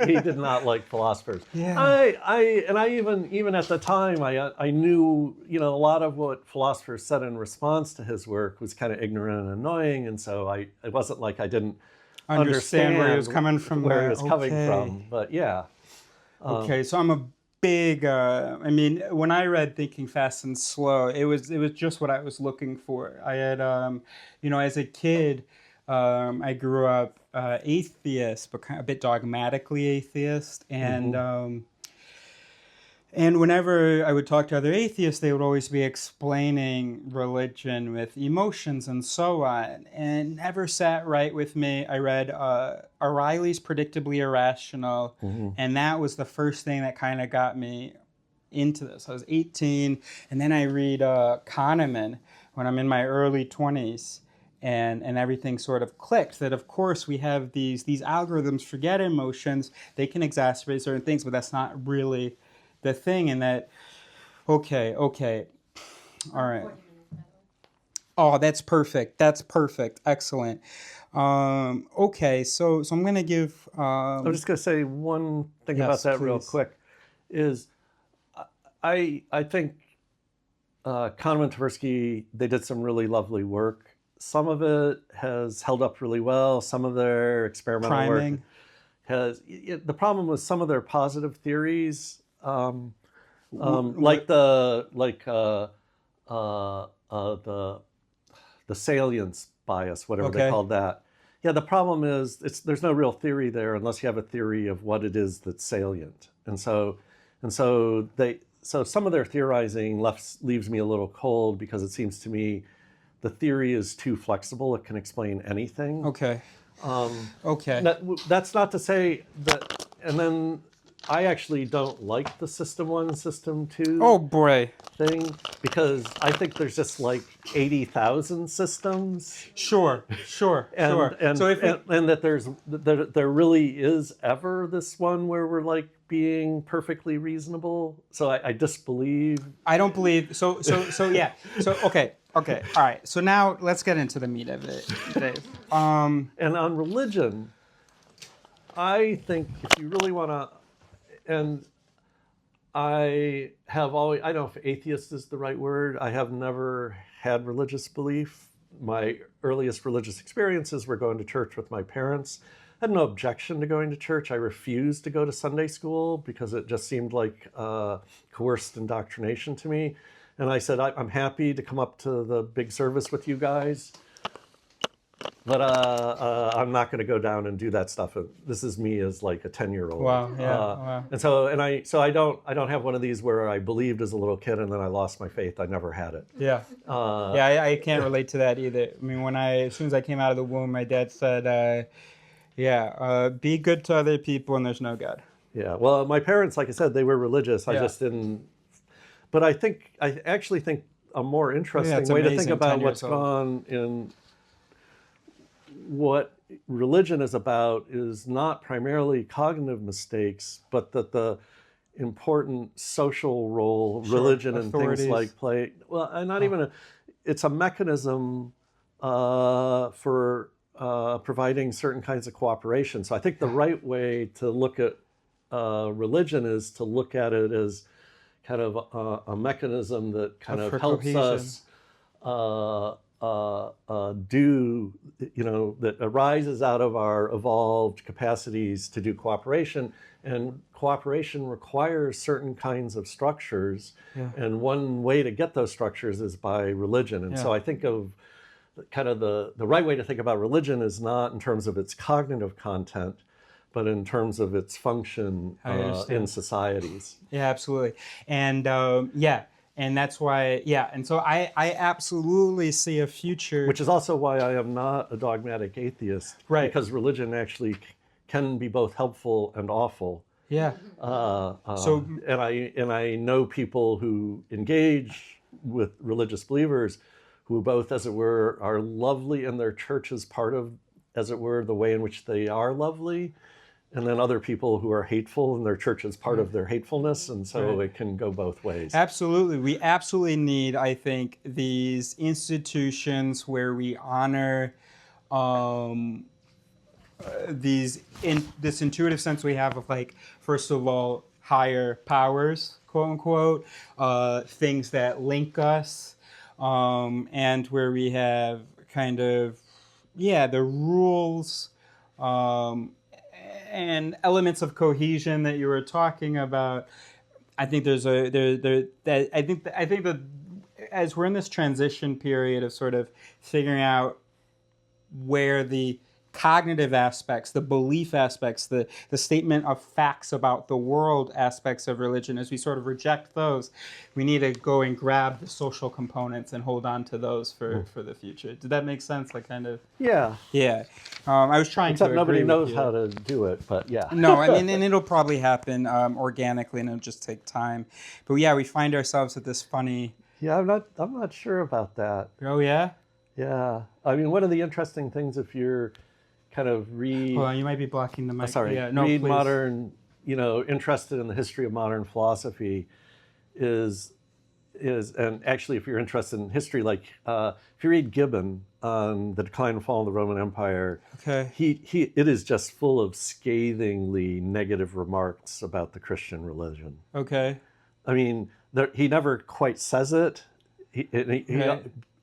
He did not like philosophers. Yeah. even at the time, I knew, you know, a lot of what philosophers said in response to his work was kind of ignorant and annoying, and so it wasn't like I didn't understand where he was coming from. Where he was coming Okay. from, but yeah. Okay, so I'm a big. I mean, when I read Thinking Fast and Slow, it was just what I was looking for. I had, you know, as a kid, I grew up atheist, but kind of a bit dogmatically atheist, and whenever I would talk to other atheists, they would always be explaining religion with emotions and so on, and it never sat right with me. I read O'Reilly's Predictably Irrational, and that was the first thing that kind of got me into this. I was 18, and then I read Kahneman when I'm in my early 20s. And everything sort of clicked that, of course, we have these algorithms forget emotions. They can exacerbate certain things, but that's not really the thing. And that, okay, all right. Oh, that's perfect. Excellent. Okay, so I'm going to give... I'm just going to say one thing about that real quick. Is I think Kahneman and Tversky, they did some really lovely work. Some of it has held up really well. Some of their experimental work has... The problem with some of their positive theories, like the salience bias, whatever they called that. Yeah, the problem is there's no real theory there unless you have a theory of what it is that's salient. And so some of their theorizing leaves me a little cold, because it seems to me the theory is too flexible. It can explain anything. Okay. That's not to say that. And then I actually don't like the System 1, System 2 oh boy thing, because I think there's just like 80,000 systems. Sure. And So that there really is ever this one where we're like being perfectly reasonable. So I disbelieve. I don't believe so. Yeah. So okay. All right. So now let's get into the meat of it, Dave. And on religion, I think if you really want to, and I have always, I don't know if atheist is the right word. I have never had religious belief. My earliest religious experiences were going to church with my parents. I had no objection to going to church. I refused to go to Sunday school because it just seemed like coerced indoctrination to me. And I said, I'm happy to come up to the big service with you guys, but I'm not going to go down and do that stuff. This is me as like a 10-year-old. Wow, yeah, wow. And so I don't have one of these where I believed as a little kid and then I lost my faith. I never had it. Yeah, I can't relate to that either. I mean, as soon as I came out of the womb, my dad said, be good to other people and there's no God. Yeah, well, my parents, like I said, they were religious. I just didn't. But I actually think a more interesting way to think about what's gone in what religion is about is not primarily cognitive mistakes, but that the important social role religion and things like play. Well, and not even it's a mechanism for providing certain kinds of cooperation. So I think the right way to look at religion is to look at it as kind of a mechanism that kind of helps us do, that arises out of our evolved capacities to do cooperation. And cooperation requires certain kinds of structures. Yeah. And one way to get those structures is by religion. And so I think of kind of the right way to think about religion is not in terms of its cognitive content, but in terms of its function in societies. Yeah, absolutely. And and that's why, and so I absolutely see a future. Which is also why I am not a dogmatic atheist. Right. Because religion actually can be both helpful and awful. Yeah. And I know people who engage with religious believers who both, as it were, are lovely and their church is part of, as it were, the way in which they are lovely. And then other people who are hateful and their church is part of their hatefulness. And so it can go both ways. Absolutely. We absolutely need, I think, these institutions where we honor this intuitive sense we have of, like, first of all, higher powers, quote unquote, things that link us, and where we have kind of, yeah, the rules and elements of cohesion that you were talking about. I think there's a that I think that as we're in this transition period of sort of figuring out where the cognitive aspects, the belief aspects, the statement of facts about the world aspects of religion, as we sort of reject those, we need to go and grab the social components and hold on to those for the future. Did that make sense? Like kind of. Yeah. Yeah. I was trying Except to nobody agree knows with you. how to do it, but yeah. No, I mean, and it'll probably happen organically, and it'll just take time. But yeah, we find ourselves at this funny. Yeah, I'm not sure about that. Oh yeah. Yeah. I mean, one of the interesting things, if you're kind of Hold on, you might be blocking the mic. sorry, Yeah, no, read please. modern, interested in the history of modern philosophy is, and actually if you're interested in history, like if you read Gibbon on the decline and fall of the Roman Empire, Okay. it is just full of scathingly negative remarks about the Christian religion. Okay. I mean, he never quite says it.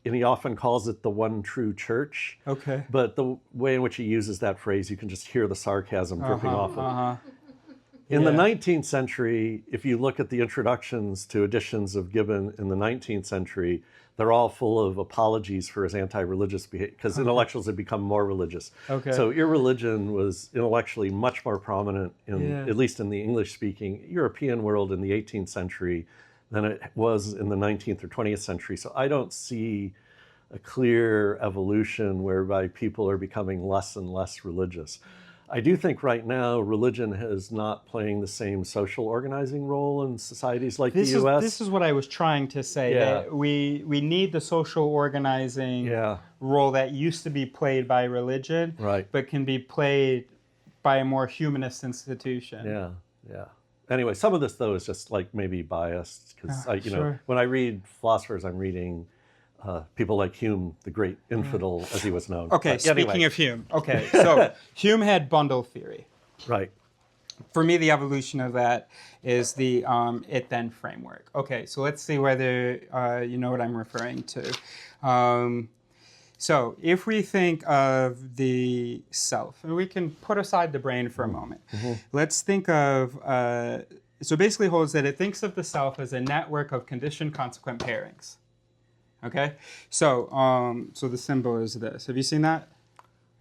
And he often calls it the one true church. Okay. But the way in which he uses that phrase, you can just hear the sarcasm dripping off of it. In the 19th century, if you look at the introductions to editions of Gibbon in the 19th century, they're all full of apologies for his anti-religious behavior, because intellectuals had become more religious. Okay. So irreligion was intellectually much more prominent, at least in the English-speaking European world in the 18th century than it was in the 19th or 20th century. So I don't see a clear evolution whereby people are becoming less and less religious. I do think right now religion is not playing the same social organizing role in societies like the U.S. This is what I was trying to say. Yeah. That we need the social organizing role that used to be played by religion, Right. but can be played by a more humanist institution. Yeah, yeah. Anyway, some of this though is just like maybe biased because Sure. when I read philosophers, I'm reading people like Hume, the great infidel, as he was known. Okay, But speaking anyway. of Hume. Okay, so Hume had bundle theory. Right. For me, the evolution of that is the it-then framework. Okay, so let's see whether you know what I'm referring to. So if we think of the self, and we can put aside the brain for a moment. Let's think of, so basically holds that it thinks of the self as a network of conditioned consequent pairings. Okay, so so the symbol is this. Have you seen that?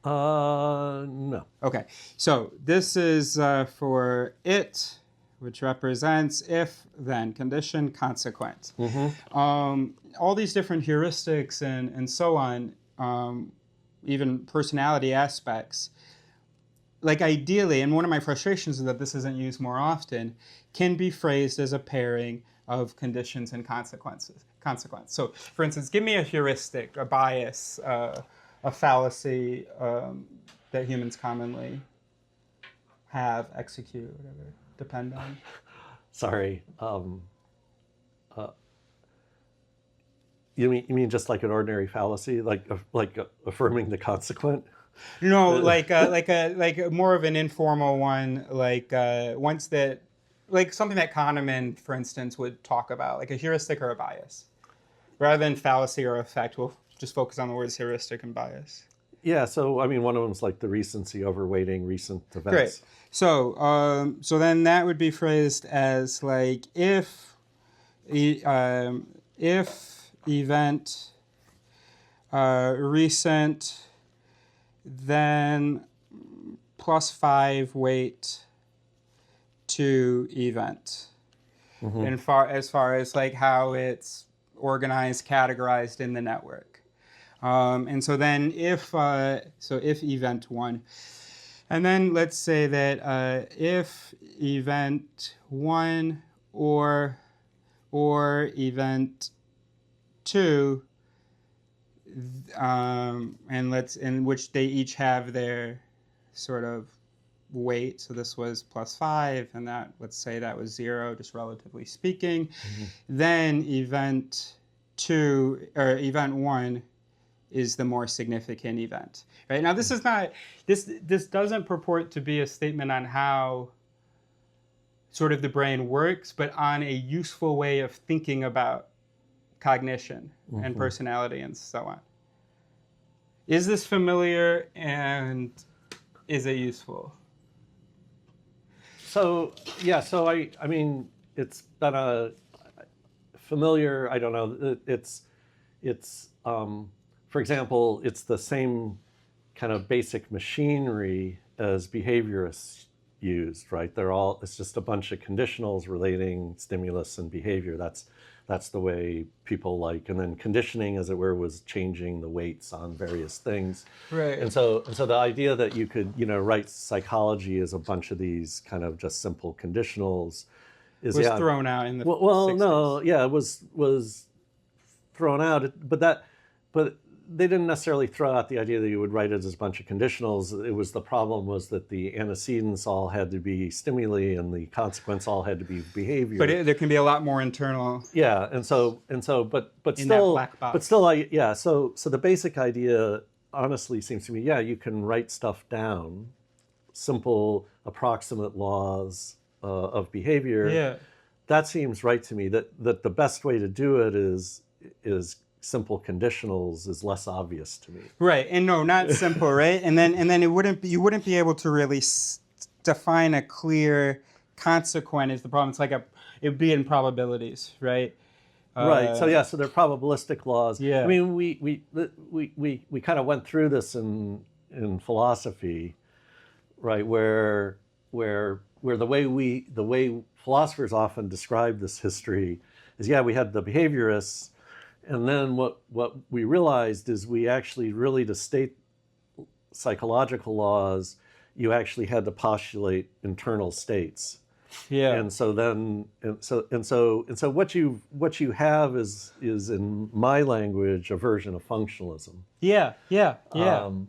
No. Okay, so this is for it, which represents if, then, condition, consequence. All these different heuristics and so on, even personality aspects, like ideally, and one of my frustrations is that this isn't used more often, can be phrased as a pairing of conditions and consequences. So, for instance, give me a heuristic, a bias, a fallacy that humans commonly have, execute, whatever, depend on. Sorry. You mean just like an ordinary fallacy, like affirming the consequent? No, like more of an informal one, like once that, like something that Kahneman, for instance, would talk about, like a heuristic or a bias, rather than fallacy or effect. We'll just focus on the words heuristic and bias. Yeah. So I mean, one of them is like the recency overweighting recent events. Great. So so then that would be phrased as like if event recent, then +5 weight to event. And as far as like how it's organized, categorized in the network. And so then if event 1, and then let's say that if event 1 or event 2, in which they each have their sort of weight. So this was +5, and that, let's say that was 0, just relatively speaking. Then event 2 or event 1 is the more significant event. Right now, this is not this doesn't purport to be a statement on how sort of the brain works, but on a useful way of thinking about cognition and personality and so on. Is this familiar, and is it useful? So yeah, so I mean, it's been a familiar. I don't know. It's for example, it's the same kind of basic machinery as behaviorists used, right? It's just a bunch of conditionals relating stimulus and behavior. That's the way people like, and then conditioning, as it were, was changing the weights on various things. Right. And so the idea that you could, write psychology as a bunch of these kind of just simple conditionals is was thrown out in the well 60s. No, yeah, it was thrown out, but they didn't necessarily throw out the idea that you would write it as a bunch of conditionals. The problem was that the antecedents all had to be stimuli and the consequence all had to be behavior. But there can be a lot more internal. Yeah, and so, but in still, that black box. but still, So the basic idea, honestly, seems to me, you can write stuff down, simple, approximate laws of behavior. Yeah. That seems right to me. That the best way to do it is simple conditionals is less obvious to me. Right, and no, not simple, right? And then you wouldn't be able to really define a clear consequent. Is the problem? It's like it would be in probabilities, right? Right. So they're probabilistic laws. Yeah. I mean, we kind of went through this in philosophy, right? Where the way philosophers often describe this history is, we had the behaviorists. And then what we realized is we actually really, to state psychological laws, you actually had to postulate internal states. Yeah. And so what you have is in my language a version of functionalism. Yeah. And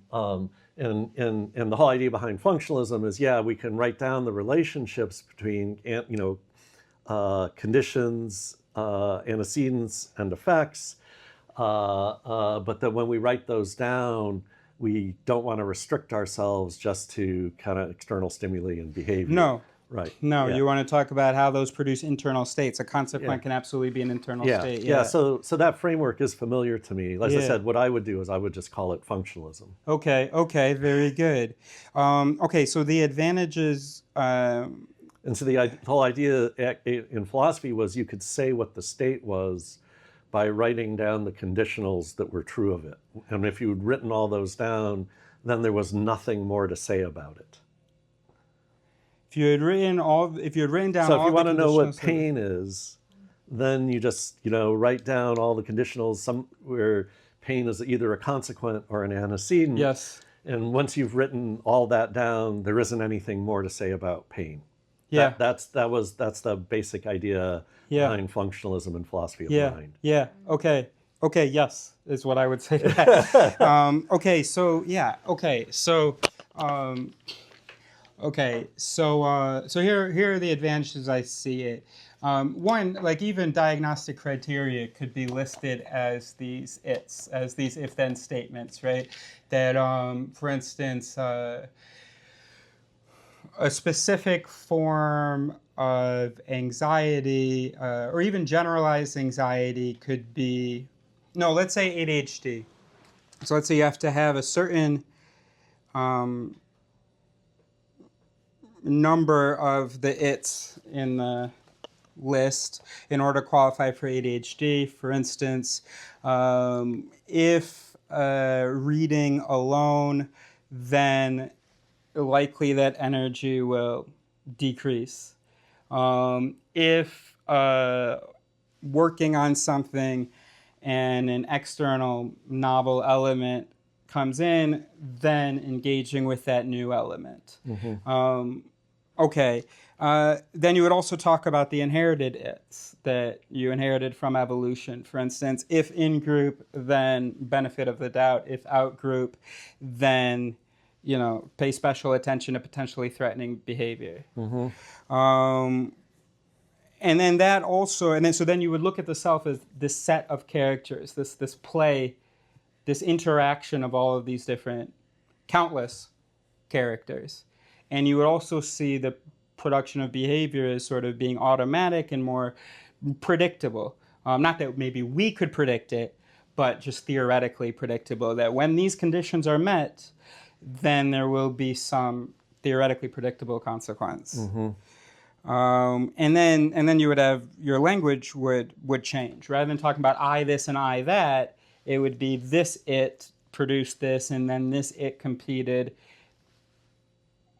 the whole idea behind functionalism is, we can write down the relationships between conditions, antecedents and effects, but then when we write those down, we don't want to restrict ourselves just to kind of external stimuli and behavior. No. Right. No, Yeah. you want to talk about how those produce internal states. A consequent can absolutely be an internal state. Yeah. So that framework is familiar to me. As I Yeah. said, what I would do is I would just call it functionalism. Okay, very good. So the advantages. And so the whole idea in philosophy was you could say what the state was by writing down the conditionals that were true of it. And if you'd written all those down, then there was nothing more to say about it. If you had written down all the conditionals. So if you want to know what pain is, then you just write down all the conditionals where pain is either a consequent or an antecedent. Yes. And once you've written all that down, there isn't anything more to say about pain. Yeah. That's the basic idea behind functionalism and philosophy of mind. Yeah. Okay. Yes, is what I would say. To that. So here are the advantages I see it. One, like even diagnostic criteria could be listed as these if-then statements, right? That, for instance, a specific form of anxiety or even generalized anxiety could be, let's say ADHD. So let's say you have to have a certain number of the its in the list in order to qualify for ADHD. For instance, if reading alone, then likely that energy will decrease. If working on something and an external novel element comes in, then engaging with that new element. Mm-hmm. Then you would also talk about the inherited its that you inherited from evolution. For instance, if in-group, then benefit of the doubt. If out-group, then pay special attention to potentially threatening behavior. Mm-hmm. Then you would look at the self as this set of characters, this play, this interaction of all of these different, countless characters. And you would also see the production of behavior as sort of being automatic and more predictable. Not that maybe we could predict it, but just theoretically predictable, that when these conditions are met, then there will be some theoretically predictable consequence. And then you would have, your language would change. Rather than talking about I this and I that, it would be this it produced this, and then this it competed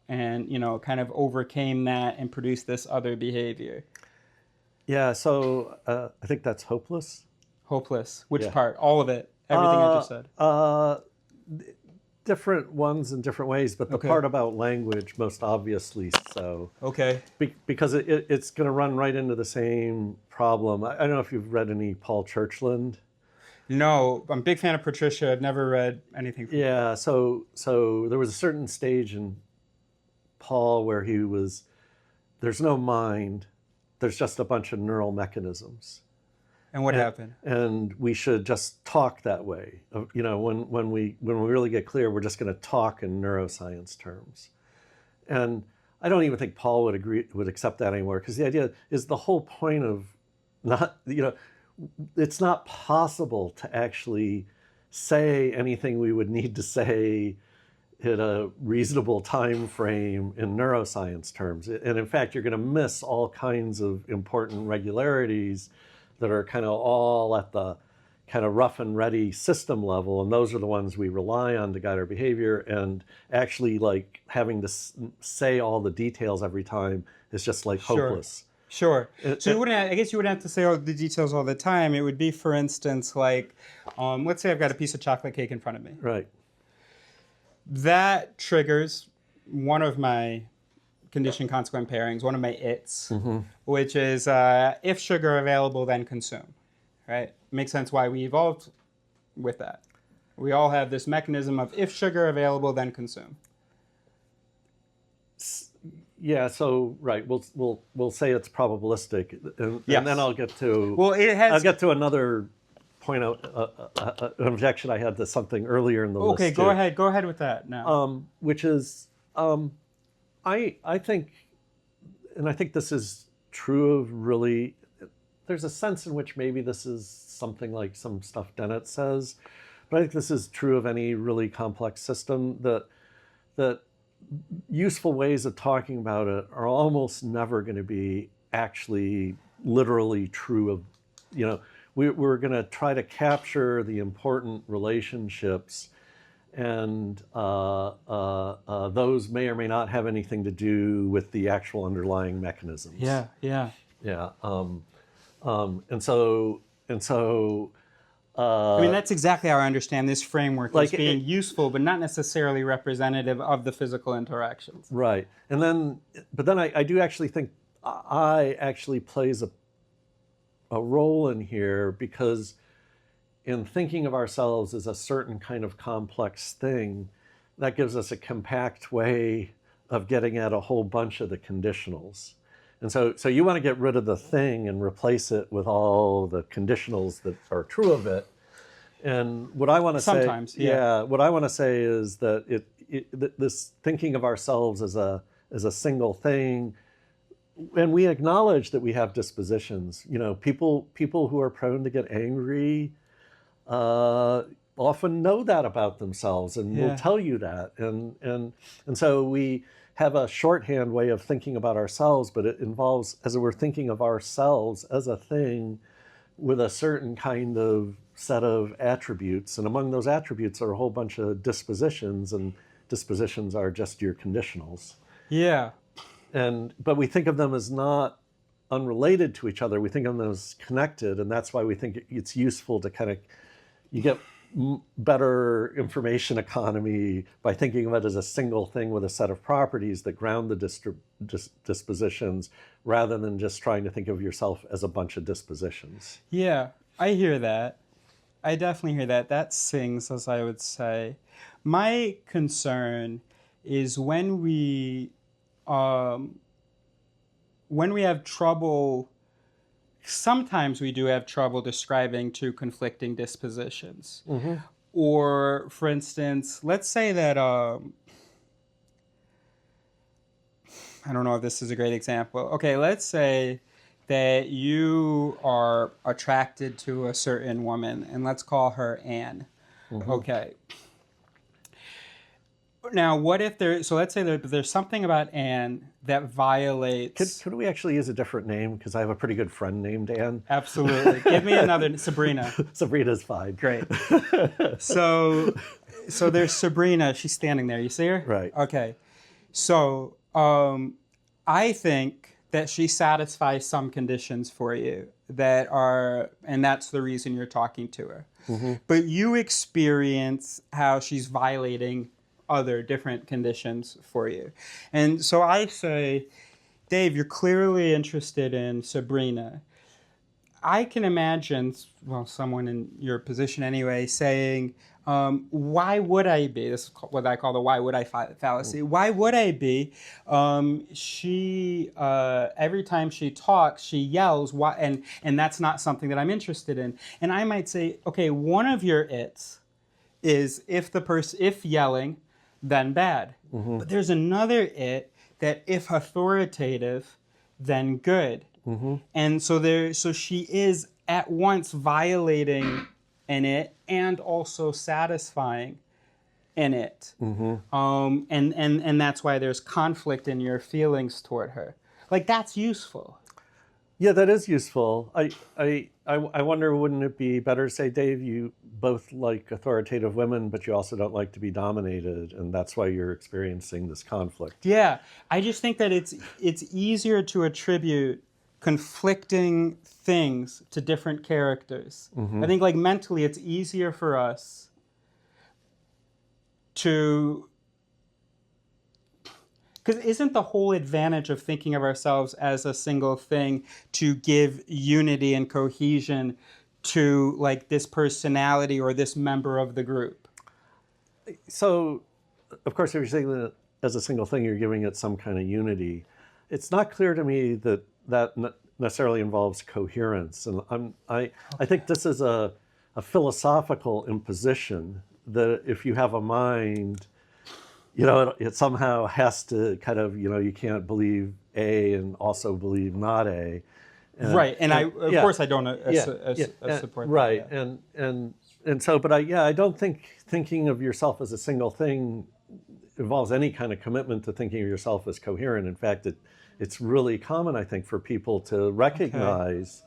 and, kind of overcame that and produced this other behavior. Yeah, so I think that's hopeless. Hopeless. Which Yeah. part? All of it. Everything I just said. Different ones in different ways, but the Okay. part about language most obviously so. Okay. Because it's going to run right into the same problem. I don't know if you've read any Paul Churchland. No, I'm a big fan of Patricia. I've never read anything from Yeah, so there was a certain stage in Paul where there's no mind, there's just a bunch of neural mechanisms. And what happened? And we should just talk that way. When we really get clear, we're just going to talk in neuroscience terms. And I don't even think Paul would accept that anymore, because the idea is the whole point of it's not possible to actually say anything we would need to say in a reasonable time frame in neuroscience terms. And in fact, you're going to miss all kinds of important regularities that are kind of all at the kind of rough and ready system level, and those are the ones we rely on to guide our behavior. And actually, like, having to say all the details every time is just like hopeless. Sure. So I guess you wouldn't have to say all the details all the time. It would be, for instance, like, let's say I've got a piece of chocolate cake in front of me. Right. That triggers one of my conditioned consequent pairings, one of my its, which is if sugar available, then consume. Right? Makes sense why we evolved with that. We all have this mechanism of if sugar available, then consume. Yeah. So right, we'll say it's probabilistic, and Yes. then I'll get to I'll get to another point out an objection I had to something earlier in the list. Okay, go ahead with that now. Which is I think, and I think this is true of really, there's a sense in which maybe this is something like some stuff Dennett says, but I think this is true of any really complex system, that useful ways of talking about it are almost never going to be actually literally true of, we're going to try to capture the important relationships, and those may or may not have anything to do with the actual underlying mechanisms. Yeah. And so. I mean, that's exactly how I understand this framework, like as being useful, but not necessarily representative of the physical interactions. Right, but then I do actually think I actually plays a role in here, because in thinking of ourselves as a certain kind of complex thing, that gives us a compact way of getting at a whole bunch of the conditionals. And so you want to get rid of the thing and replace it with all the conditionals that are true of it. And what I want to say, sometimes, yeah. what I want to say is that this thinking of ourselves as a single thing, and we acknowledge that we have dispositions. People who are prone to get angry often know that about themselves and will tell you that. And so we have a shorthand way of thinking about ourselves, but it involves, as we're thinking of ourselves as a thing with a certain kind of set of attributes. And among those attributes are a whole bunch of dispositions, and dispositions are just your conditionals. Yeah. But we think of them as not unrelated to each other. We think of them as connected, and that's why we think it's useful to you get better information economy by thinking of it as a single thing with a set of properties that ground the dispositions, rather than just trying to think of yourself as a bunch of dispositions. Yeah, I hear that. I definitely hear that. That sings, as I would say. My concern is when we have trouble. Sometimes we do have trouble describing two conflicting dispositions. Mm-hmm. Or, for instance, let's say that, I don't know if this is a great example. Okay, let's say that you are attracted to a certain woman, and let's call her Anne. Okay. Now, what if so let's say there's something about Anne that violates. Could we actually use a different name? Because I have a pretty good friend named Anne. Absolutely. Give me another, Sabrina. Sabrina's fine. Great. So there's Sabrina. She's standing there. You see her? Right. Okay. So I think that she satisfies some conditions for you and that's the reason you're talking to her. But you experience how she's violating other different conditions for you. And so I say, Dave, you're clearly interested in Sabrina. I can imagine, well, someone in your position anyway, saying, why would I be? This is what I call the why would I fallacy. Why would I be? She, every time she talks, she yells, why, and that's not something that I'm interested in. And I might say, okay, one of your its is if yelling, then bad. But there's another it that if authoritative, then good. And so she is at once violating an it and also satisfying an it. And that's why there's conflict in your feelings toward her. Like, that's useful. Yeah, that is useful. I wonder, wouldn't it be better to say, Dave, you both like authoritative women, but you also don't like to be dominated, and that's why you're experiencing this conflict? Yeah, I just think that it's easier to attribute conflicting things to different characters. I think, like, mentally, it's easier for us to... Because isn't the whole advantage of thinking of ourselves as a single thing to give unity and cohesion to, like, this personality or this member of the group? So, of course, if you're saying that as a single thing, you're giving it some kind of unity. It's not clear to me that necessarily involves coherence. And I think this is a philosophical imposition that if you have a mind, it somehow has to kind of, you can't believe A and also believe not A. Right, and of course I don't support that. Right, and so, but I don't think thinking of yourself as a single thing involves any kind of commitment to thinking of yourself as coherent. In fact, it's really common, I think, for people to recognize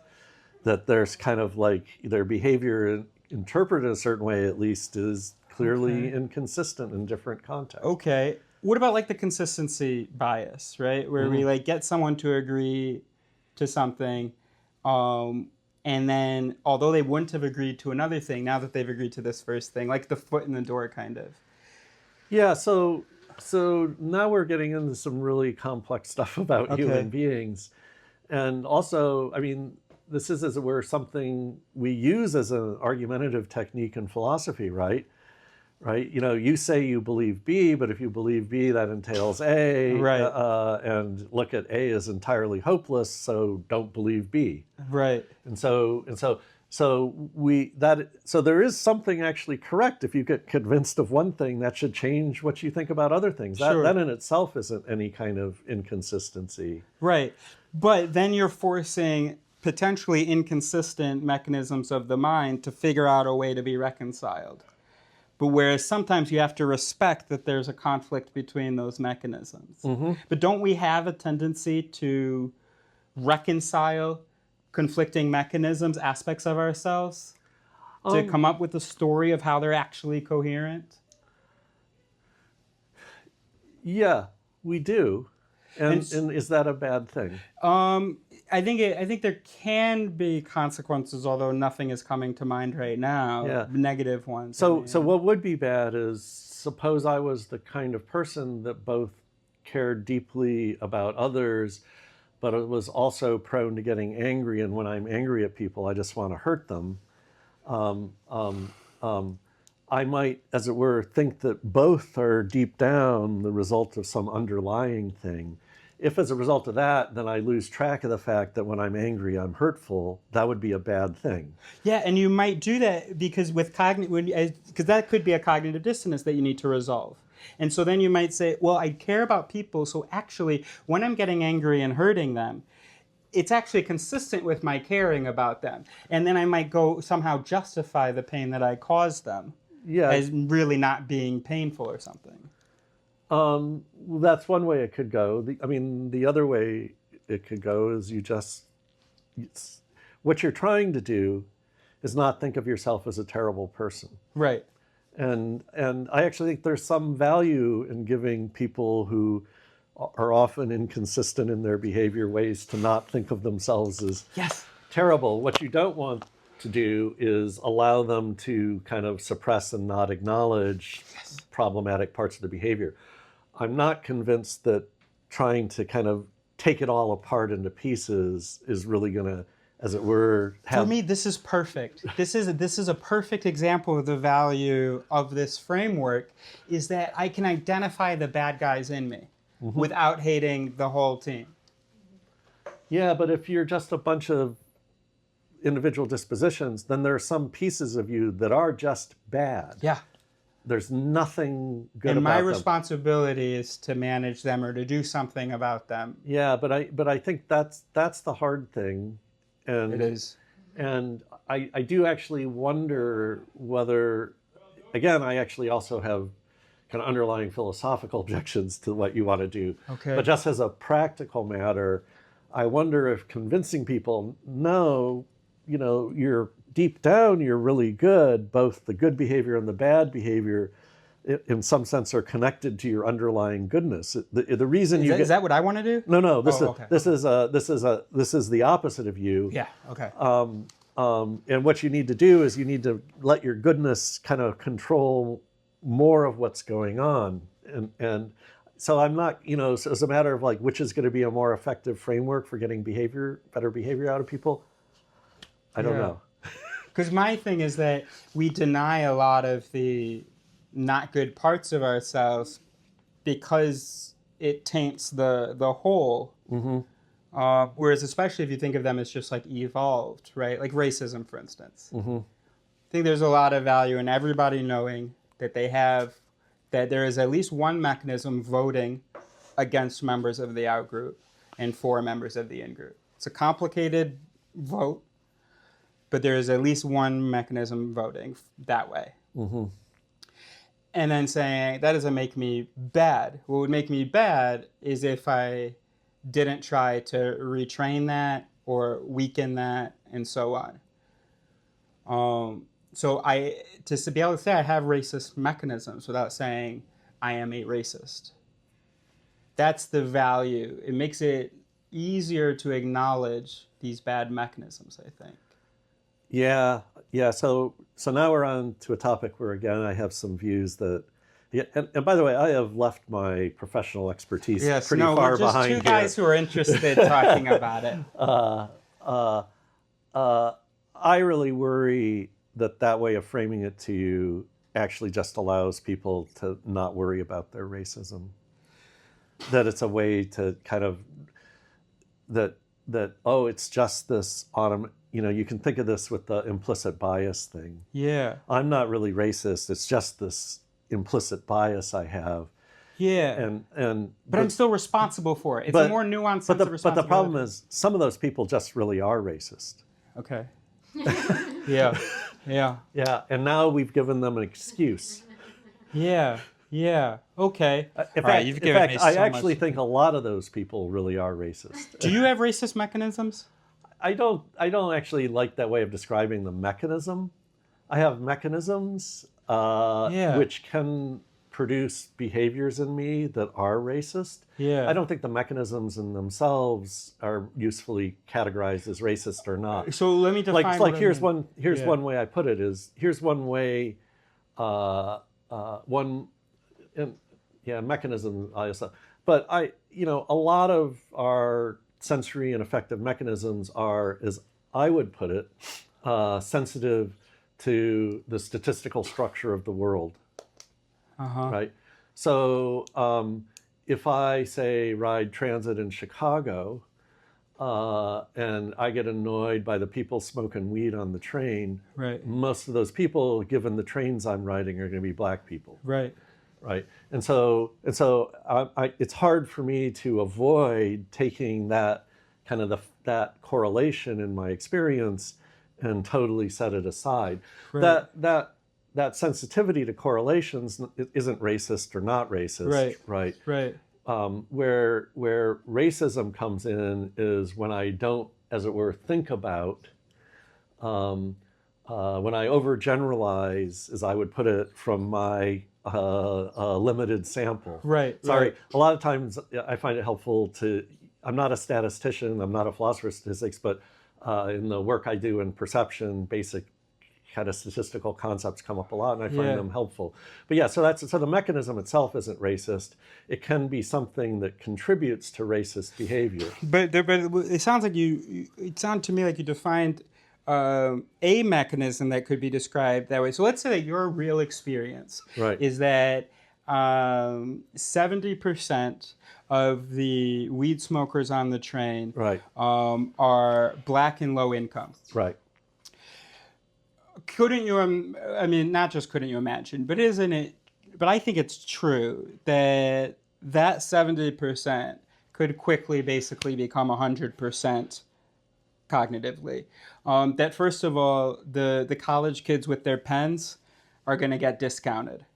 that there's kind of like their behavior interpreted a certain way, at least, is clearly inconsistent in different contexts. Okay. What about, like, the consistency bias, right? Where we, like, get someone to agree to something, and then, although they wouldn't have agreed to another thing, now that they've agreed to this first thing, like the foot in the door, kind of. Yeah, so now we're getting into some really complex stuff about human beings. And also, I mean, this is, as it were, something we use as an argumentative technique in philosophy, right? Right? You say you believe B, but if you believe B, that entails A. Right. And look at A as entirely hopeless, so don't believe B. Right. So there is something actually correct. If you get convinced of one thing, that should change what you think about other things. Sure. That in itself isn't any kind of inconsistency. Right. But then you're forcing potentially inconsistent mechanisms of the mind to figure out a way to be reconciled. But whereas sometimes you have to respect that there's a conflict between those mechanisms. But don't we have a tendency to reconcile conflicting mechanisms, aspects of ourselves, to come up with a story of how they're actually coherent? Yeah, we do. And is that a bad thing? I think there can be consequences, although nothing is coming to mind right now. Yeah. Negative ones. So what would be bad is, suppose I was the kind of person that both cared deeply about others, but it was also prone to getting angry, and when I'm angry at people, I just want to hurt them. I might, as it were, think that both are deep down the result of some underlying thing. if as a result of that, then I lose track of the fact that when I'm angry, I'm hurtful, that would be a bad thing. Yeah, and you might do that because with because that could be a cognitive dissonance that you need to resolve. And so then you might say, well, I care about people, so actually, when I'm getting angry and hurting them, it's actually consistent with my caring about them. And then I might go somehow justify the pain that I caused them as really not being painful or something. That's one way it could go. The other way it could go is what you're trying to do is not think of yourself as a terrible person. Right. And I actually think there's some value in giving people who are often inconsistent in their behavior ways to not think of themselves as terrible. What you don't want to do is allow them to kind of suppress and not acknowledge problematic parts of the behavior. I'm not convinced that trying to kind of take it all apart into pieces is really going to, as it were, For me, this is perfect. This is a perfect example of the value of this framework, is that I can identify the bad guys in me without hating the whole team. Yeah, but if you're just a bunch of individual dispositions, then there are some pieces of you that are just bad. Yeah. There's nothing good and about my them. responsibility is to manage them or to do something about them. Yeah, but I think that's the hard thing. And it is. And I do actually wonder whether, again, I actually also have kind of underlying philosophical objections to what you want to do. Okay. But just as a practical matter, I wonder if convincing people, no, you're deep down, you're really good, both the good behavior and the bad behavior in some sense are connected to your underlying goodness. The reason is that what I want to do? No. This is the opposite of you. Yeah. Okay. And what you need to do is you need to let your goodness kind of control more of what's going on. And so I'm not, so as a matter of like, which is going to be a more effective framework for getting better behavior out of people, I don't know. Because my thing is that we deny a lot of the not good parts of ourselves because it taints the whole. Mm-hmm. Whereas especially if you think of them as just like evolved, right? Like racism, for instance. Mm-hmm. I think there's a lot of value in everybody knowing that that there is at least one mechanism voting against members of the out group and for members of the in group. It's a complicated vote, but there is at least one mechanism voting that way. Mm-hmm. And then saying, that doesn't make me bad. What would make me bad is if I didn't try to retrain that or weaken that and so on. So to be able to say I have racist mechanisms without saying I am a racist, that's the value. It makes it easier to acknowledge these bad mechanisms, I think. Yeah. So now we're on to a topic where, again, I have some views that, and by the way, I have left my professional expertise pretty far behind. We're just two guys who are interested talking about it. I really worry that way of framing it to you actually just allows people to not worry about their racism. That it's a way to kind of it's just this you can think of this with the implicit bias thing. Yeah. I'm not really racist. It's just this implicit bias I have. Yeah. But I'm still responsible for it. It's a more nuanced sense of responsibility. But the problem is some of those people just really are racist. Okay. Yeah. Yeah. And now we've given them an excuse. Yeah. Okay. In fact, I actually think a lot of those people really are racist. Do you have racist mechanisms? I don't actually like that way of describing the mechanism. I have mechanisms which can produce behaviors in me that are racist. Yeah. I don't think the mechanisms in themselves are usefully categorized as racist or not. So let me define. Here's one way I put it is mechanism. But a lot of our sensory and affective mechanisms are, as I would put it, sensitive to the statistical structure of the world. Right? So if I say ride transit in Chicago, and I get annoyed by the people smoking weed on the train, Right. most of those people, given the trains I'm riding, are going to be black people. Right. Right. And so it's hard for me to avoid taking that kind of that correlation in my experience and totally set it aside. Right. That sensitivity to correlations isn't racist or not racist. Right. Right. Right. Where racism comes in is when I don't, as it were, think about, when I overgeneralize, as I would put it, from my limited sample. Right. Sorry, Right. a lot of times I find it helpful to, I'm not a statistician, I'm not a philosopher of statistics, but in the work I do in perception, basic kind of statistical concepts come up a lot, and I find them helpful. But yeah, so the mechanism itself isn't racist. It can be something that contributes to racist behavior. But it sounds like it sounded to me like you defined a mechanism that could be described that way. So let's say that your real experience is that 70% of the weed smokers on the train are black and low income. Right. Couldn't you, I mean, not just couldn't you imagine, but isn't it, but I think it's true that 70% could quickly basically become 100% cognitively. That first of all, the college kids with their pens are going to get discounted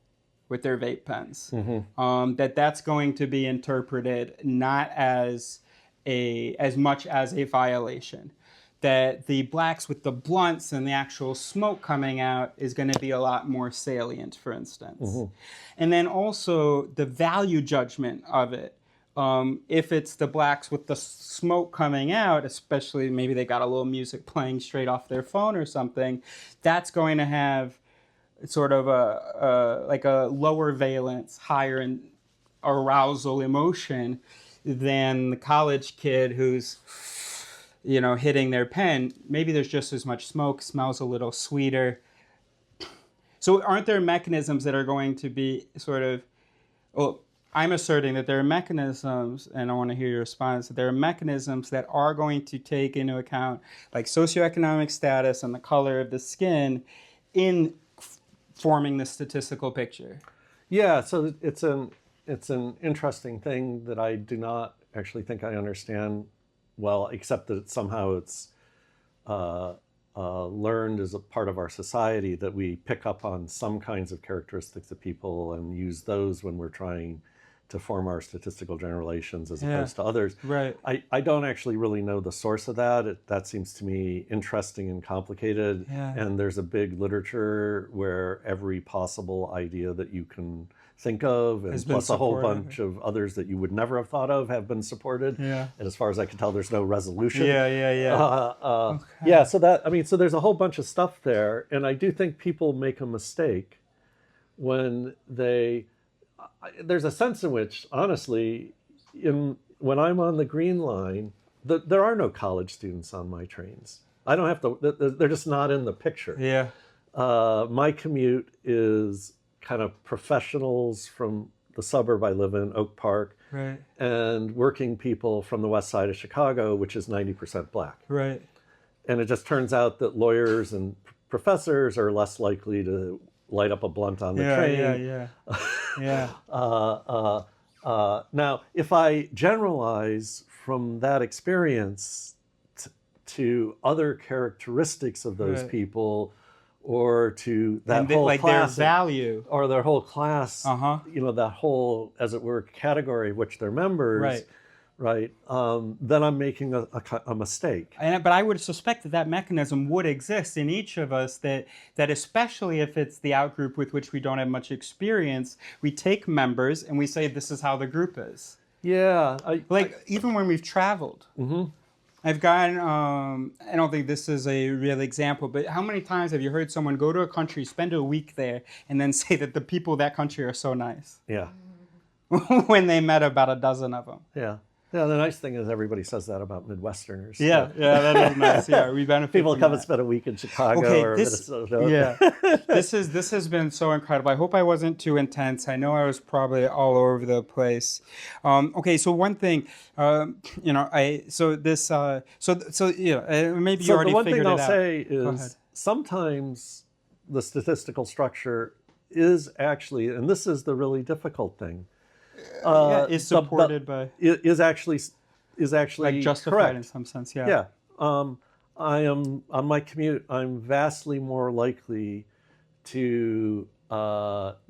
with their vape pens. Mm-hmm. That's going to be interpreted not as much as a violation. That the blacks with the blunts and the actual smoke coming out is going to be a lot more salient, for instance. Mm-hmm. And then also the value judgment of it. If it's the blacks with the smoke coming out, especially maybe they got a little music playing straight off their phone or something, that's going to have sort of a lower valence, higher in arousal emotion than the college kid who's hitting their pen. Maybe there's just as much smoke, smells a little sweeter. So aren't there mechanisms that are going to be sort of, I'm asserting that there are mechanisms, and I want to hear your response, that there are mechanisms that are going to take into account like socioeconomic status and the color of the skin in forming the statistical picture. Yeah, so it's an interesting thing that I do not actually think I understand well, except that somehow it's learned as a part of our society that we pick up on some kinds of characteristics of people and use those when we're trying to form our statistical generalizations as opposed to others. Right. I don't actually really know the source of that. That seems to me interesting and complicated. Yeah. And there's a big literature where every possible idea that you can think of, and plus a whole bunch of others that you would never have thought of, have been supported. Yeah. And as far as I can tell, there's no resolution. Okay. Yeah. So there's a whole bunch of stuff there, and I do think people make a mistake when there's a sense in which, honestly, when I'm on the Green Line, there are no college students on my trains. I don't have to. They're just not in the picture. Yeah. My commute is kind of professionals from the suburb I live in, Oak Park, right, and working people from the west side of Chicago, which is 90% black. Right. And it just turns out that lawyers and professors are less likely to light up a blunt on the train. Yeah. Now, if I generalize from that experience to other characteristics of those people, or to that whole class, their value, or their whole class, that whole, as it were, category of which they're members, right? Then I'm making a mistake. But I would suspect that mechanism would exist in each of us. That especially if it's the outgroup with which we don't have much experience, we take members and we say this is how the group is. Yeah, even when we've traveled. Mm-hmm. I've gotten, I don't think this is a real example, but how many times have you heard someone go to a country, spend a week there, and then say that the people of that country are so nice? Yeah. When they met about a dozen of them. Yeah. Yeah, the nice thing is everybody says that about Midwesterners. Yeah, So yeah, that is nice. Yeah, we benefit. people from come that. and spend a week in Chicago Okay, or this Minnesota. yeah, this has been so incredible. I hope I wasn't too intense. I know I was probably all over the place. Okay, so one thing, so this maybe you So the already one thing figured I'll it out. say Go ahead. is sometimes the statistical structure is actually, and this is the really difficult thing, Yeah, is supported by is actually like justified correct. in some sense. Yeah. Yeah. I am on my commute. I'm vastly more likely to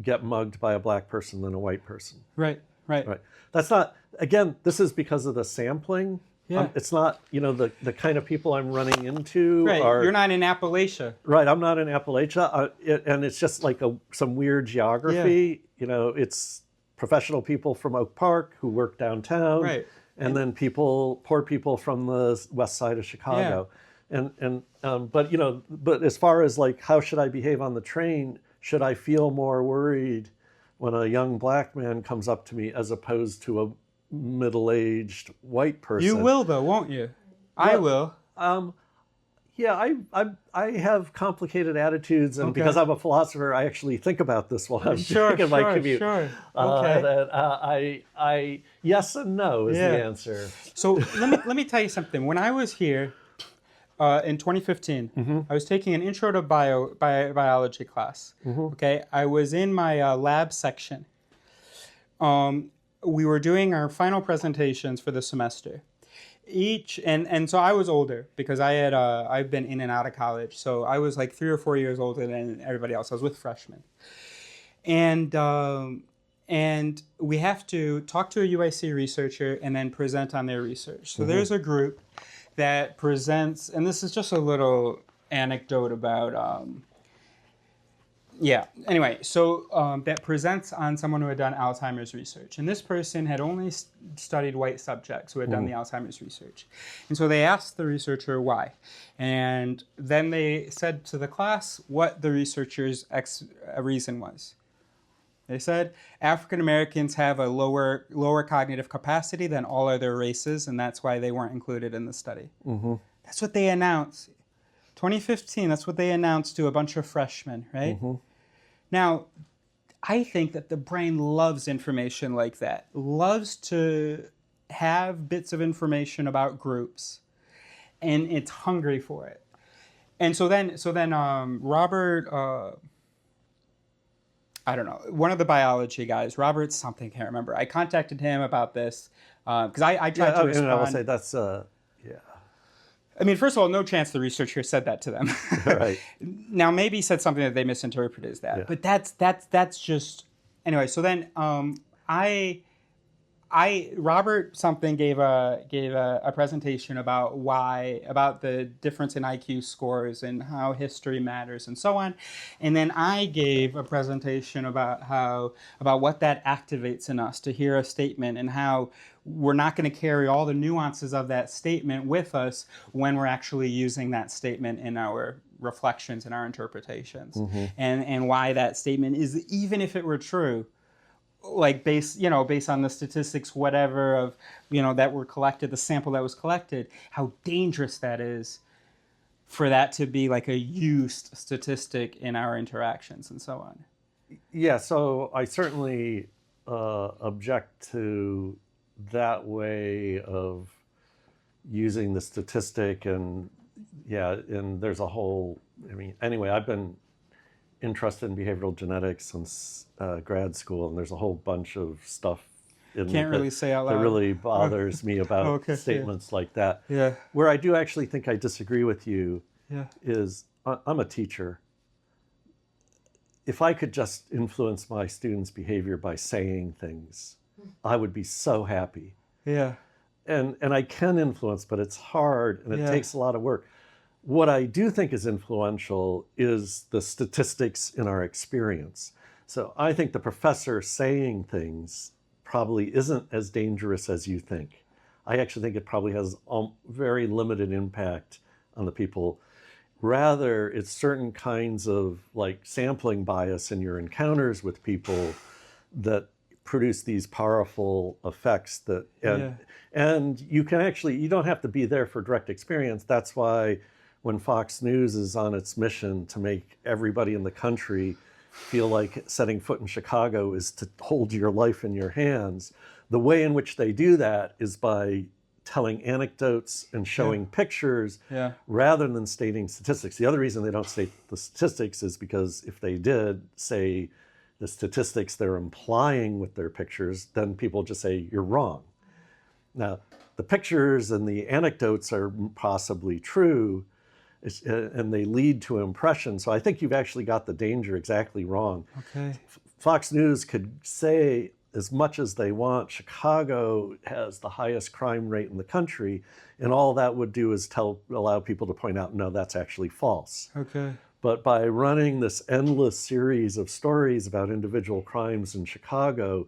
get mugged by a black person than a white person. Right. Right. Right. That's not. Again, this is because of the sampling. Yeah. It's not. The kind of people I'm running into Right. are. You're not in Appalachia. Right. I'm not in Appalachia, and it's just like some weird geography. It's professional people from Oak Park who work downtown. Right. And then poor people from the west side of Chicago, but as far as like how should I behave on the train, should I feel more worried when a young black man comes up to me as opposed to a middle-aged white person? You will though, won't you? I will. Yeah, I have complicated attitudes, and Okay. because I'm a philosopher, I actually think about this while I'm Sure, taking my sure, commute. sure. Okay. I yes and no is Yeah. the answer. So let me tell you something. When I was here in 2015, I was taking an intro to biology class. Okay, I was in my lab section. We were doing our final presentations for the semester. And so I was older because I've been in and out of college. So I was like 3 or 4 years older than everybody else. I was with freshmen. And we have to talk to a UIC researcher and then present on their research. So there's a group that presents, and this is just a little anecdote about, anyway, so that presents on someone who had done Alzheimer's research. And this person had only studied white subjects who had done the Alzheimer's research. And so they asked the researcher why. And then they said to the class what the researcher's reason was. They said African Americans have a lower cognitive capacity than all other races, and that's why they weren't included in the study. That's what they announced. 2015, that's what they announced to a bunch of freshmen, right? Now, I think that the brain loves information like that, loves to have bits of information about groups, and it's hungry for it. And so then Robert, I don't know, one of the biology guys, Robert something, can't remember. I contacted him about this because I tried to respond. And I will say that's I mean, first of all, no chance the researcher said that to them. right. Now, maybe he said something that they misinterpreted as that, Yeah. but that's just anyway. So then, Robert something gave a presentation about the difference in IQ scores and how history matters and so on, and then I gave a presentation about what that activates in us to hear a statement and how we're not going to carry all the nuances of that statement with us when we're actually using that statement in our reflections and our interpretations, and why that statement is, even if it were true, like based on the statistics, whatever of, that were collected, the sample that was collected, how dangerous that is for that to be like a used statistic in our interactions and so on. Yeah, so I certainly object to that way of using the statistic, and there's a whole, anyway, I've been interested in behavioral genetics since grad school, and there's a whole bunch of stuff Can't really say out loud. that really bothers me about statements like that. Yeah. Where I do actually think I disagree with you Yeah. is I'm a teacher. If I could just influence my students' behavior by saying things, I would be so happy. Yeah. And I can influence, but it's hard and it Yeah. takes a lot of work. What I do think is influential is the statistics in our experience. So I think the professor saying things probably isn't as dangerous as you think. I actually think it probably has very limited impact on the people. Rather, it's certain kinds of like sampling bias in your encounters with people that produce these powerful effects that, and you can actually, you don't have to be there for direct experience. That's why when Fox News is on its mission to make everybody in the country feel like setting foot in Chicago is to hold your life in your hands, the way in which they do that is by telling anecdotes and showing pictures rather than stating statistics. The other reason they don't state the statistics is because if they did say the statistics they're implying with their pictures, then people just say, you're wrong. Now, the pictures and the anecdotes are possibly true, and they lead to impression. So I think you've actually got the danger exactly wrong. Okay. Fox News could say as much as they want, Chicago has the highest crime rate in the country, and all that would do is allow people to point out, no, that's actually false. Okay. But by running this endless series of stories about individual crimes in Chicago,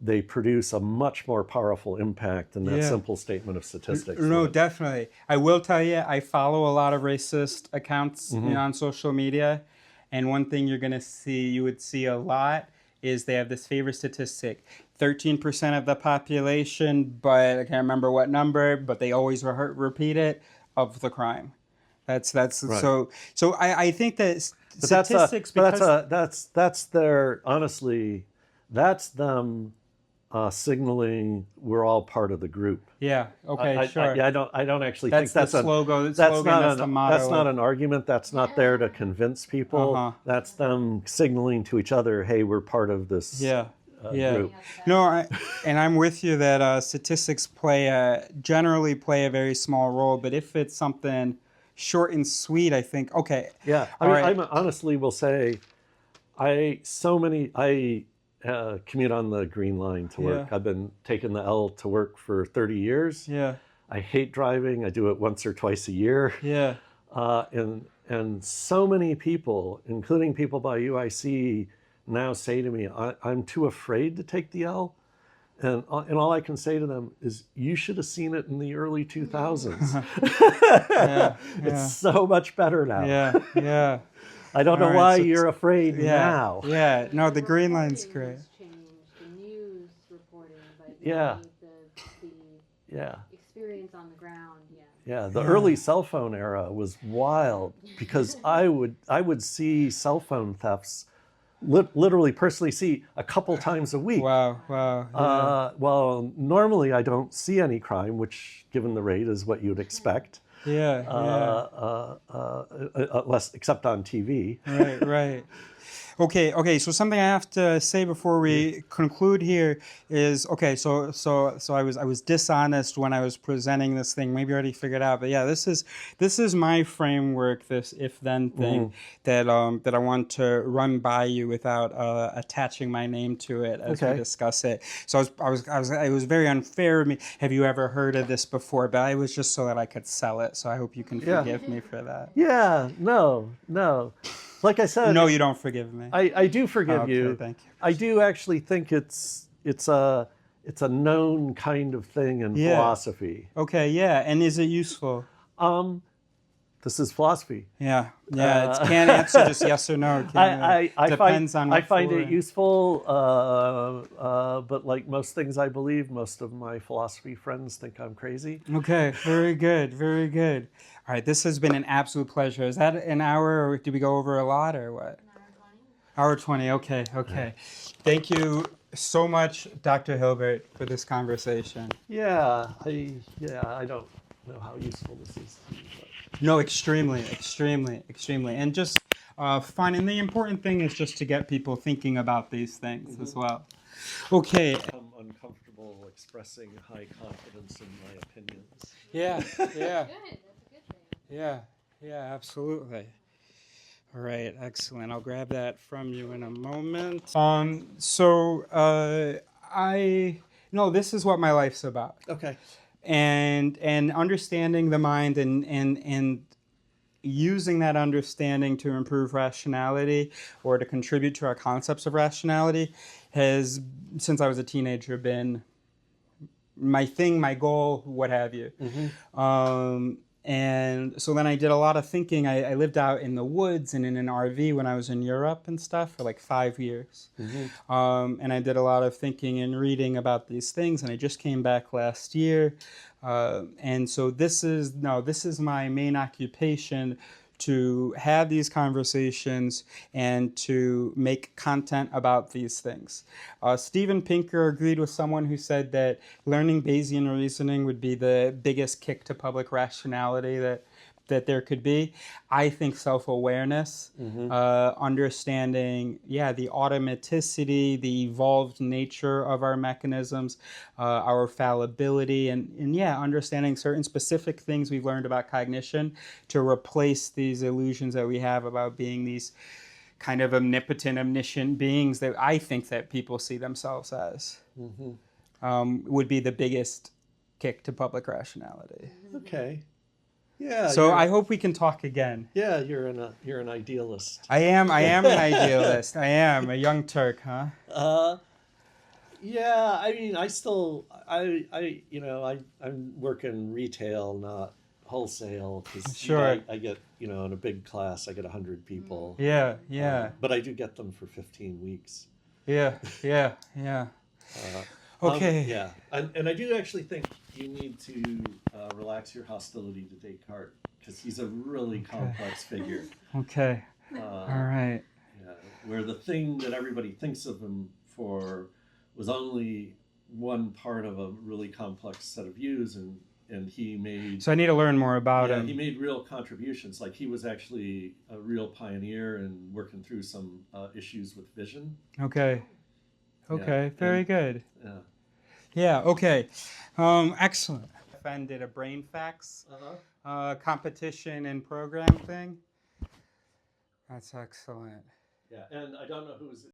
they produce a much more powerful impact than that simple statement of statistics. No, definitely. I will tell you, I follow a lot of racist accounts on social media, and one thing you would see a lot is they have this favorite statistic, 13% of the population, but I can't remember what number, but they always repeat it, of the crime. That's right. So I think that statistics, that's their, honestly, that's them signaling we're all part of the group. Yeah. Okay. Sure. I don't actually think that's the slogan. That's the motto. That's not an argument. That's not there to convince people. That's them signaling to each other, hey, we're part of this group. No, and I'm with you that statistics generally play a very small role. But if it's something short and sweet, I think okay. Yeah. I honestly will say, I commute on the Green Line to work. I've been taking the L to work for 30 years. Yeah. I hate driving. I do it once or twice a year. Yeah. And so many people, including people by UIC, now say to me, I'm too afraid to take the L. And all I can say to them is, you should have seen it in the early 2000s. It's so much better now. Yeah. I don't know why you're afraid now. Yeah, no, the Green Line's great. The news reporting, but the experience on the ground, the early cell phone era was wild because I would see cell phone thefts, literally personally see a couple times a week. Wow. Yeah. Well, normally I don't see any crime, which given the rate is what you'd expect. Less except on TV. Right. Okay. So something I have to say before we conclude here is So I was dishonest when I was presenting this thing. Maybe you already figured out, but this is my framework. This if-then thing that I want to run by you without attaching my name to it as we discuss it. So it was very unfair of me. Have you ever heard of this before? But I was just so that I could sell it. So I hope you can forgive me for that. Yeah. No. Like I said, no, you don't forgive me. I do forgive you. Thank you. I do actually think it's a known kind of thing in philosophy. Okay, and is it useful? This is philosophy. Yeah. It can't answer just yes or no. Depends on what I find it useful, but like most things I believe, most of my philosophy friends think I'm crazy. Okay, very good. All right, this has been an absolute pleasure. Is that an hour, or did we go over a lot, or what? Hour 20, okay. Thank you so much, Dr. Hilbert, for this conversation. I don't know how useful this is to you, but... No, extremely. And just fun. And the important thing is just to get people thinking about these things as well. Okay. I'm uncomfortable expressing high confidence in my opinions. Yeah. Good. That's a good thing. Yeah, absolutely. All right, excellent. I'll grab that from you in a moment. This is what my life's about. Okay. And understanding the mind and using that understanding to improve rationality or to contribute to our concepts of rationality has, since I was a teenager, been my thing, my goal, what have you. And so then I did a lot of thinking. I lived out in the woods and in an RV when I was in Europe and stuff for like 5 years. And I did a lot of thinking and reading about these things. And I just came back last year. And so this is my main occupation, to have these conversations and to make content about these things. Steven Pinker agreed with someone who said that learning Bayesian reasoning would be the biggest kick to public rationality that there could be. I think self-awareness, understanding, the automaticity, the evolved nature of our mechanisms, our fallibility, and understanding certain specific things we've learned about cognition to replace these illusions that we have about being these kind of omnipotent, omniscient beings that I think that people see themselves as, would be the biggest kick to public rationality. Okay. Yeah. So I hope we can talk again. Yeah, you're an idealist. I am an idealist. I am a young Turk, huh? Yeah. I mean, I'm working retail, not wholesale. 'Cause, Sure. I get, in a big class, I get 100 people. Yeah. But I do get them for 15 weeks. Yeah. Okay. Yeah, and I do actually think you need to relax your hostility to Descartes, because he's a really complex figure. Okay. All right. Yeah, where the thing that everybody thinks of him for was only one part of a really complex set of views, and he made... So I need to learn more about him. He made real contributions. Like, he was actually a real pioneer in working through some issues with vision. Okay. Very good. Yeah. Yeah, okay. Excellent. FN did a brain facts competition and program thing. That's excellent. Yeah, and I don't know who was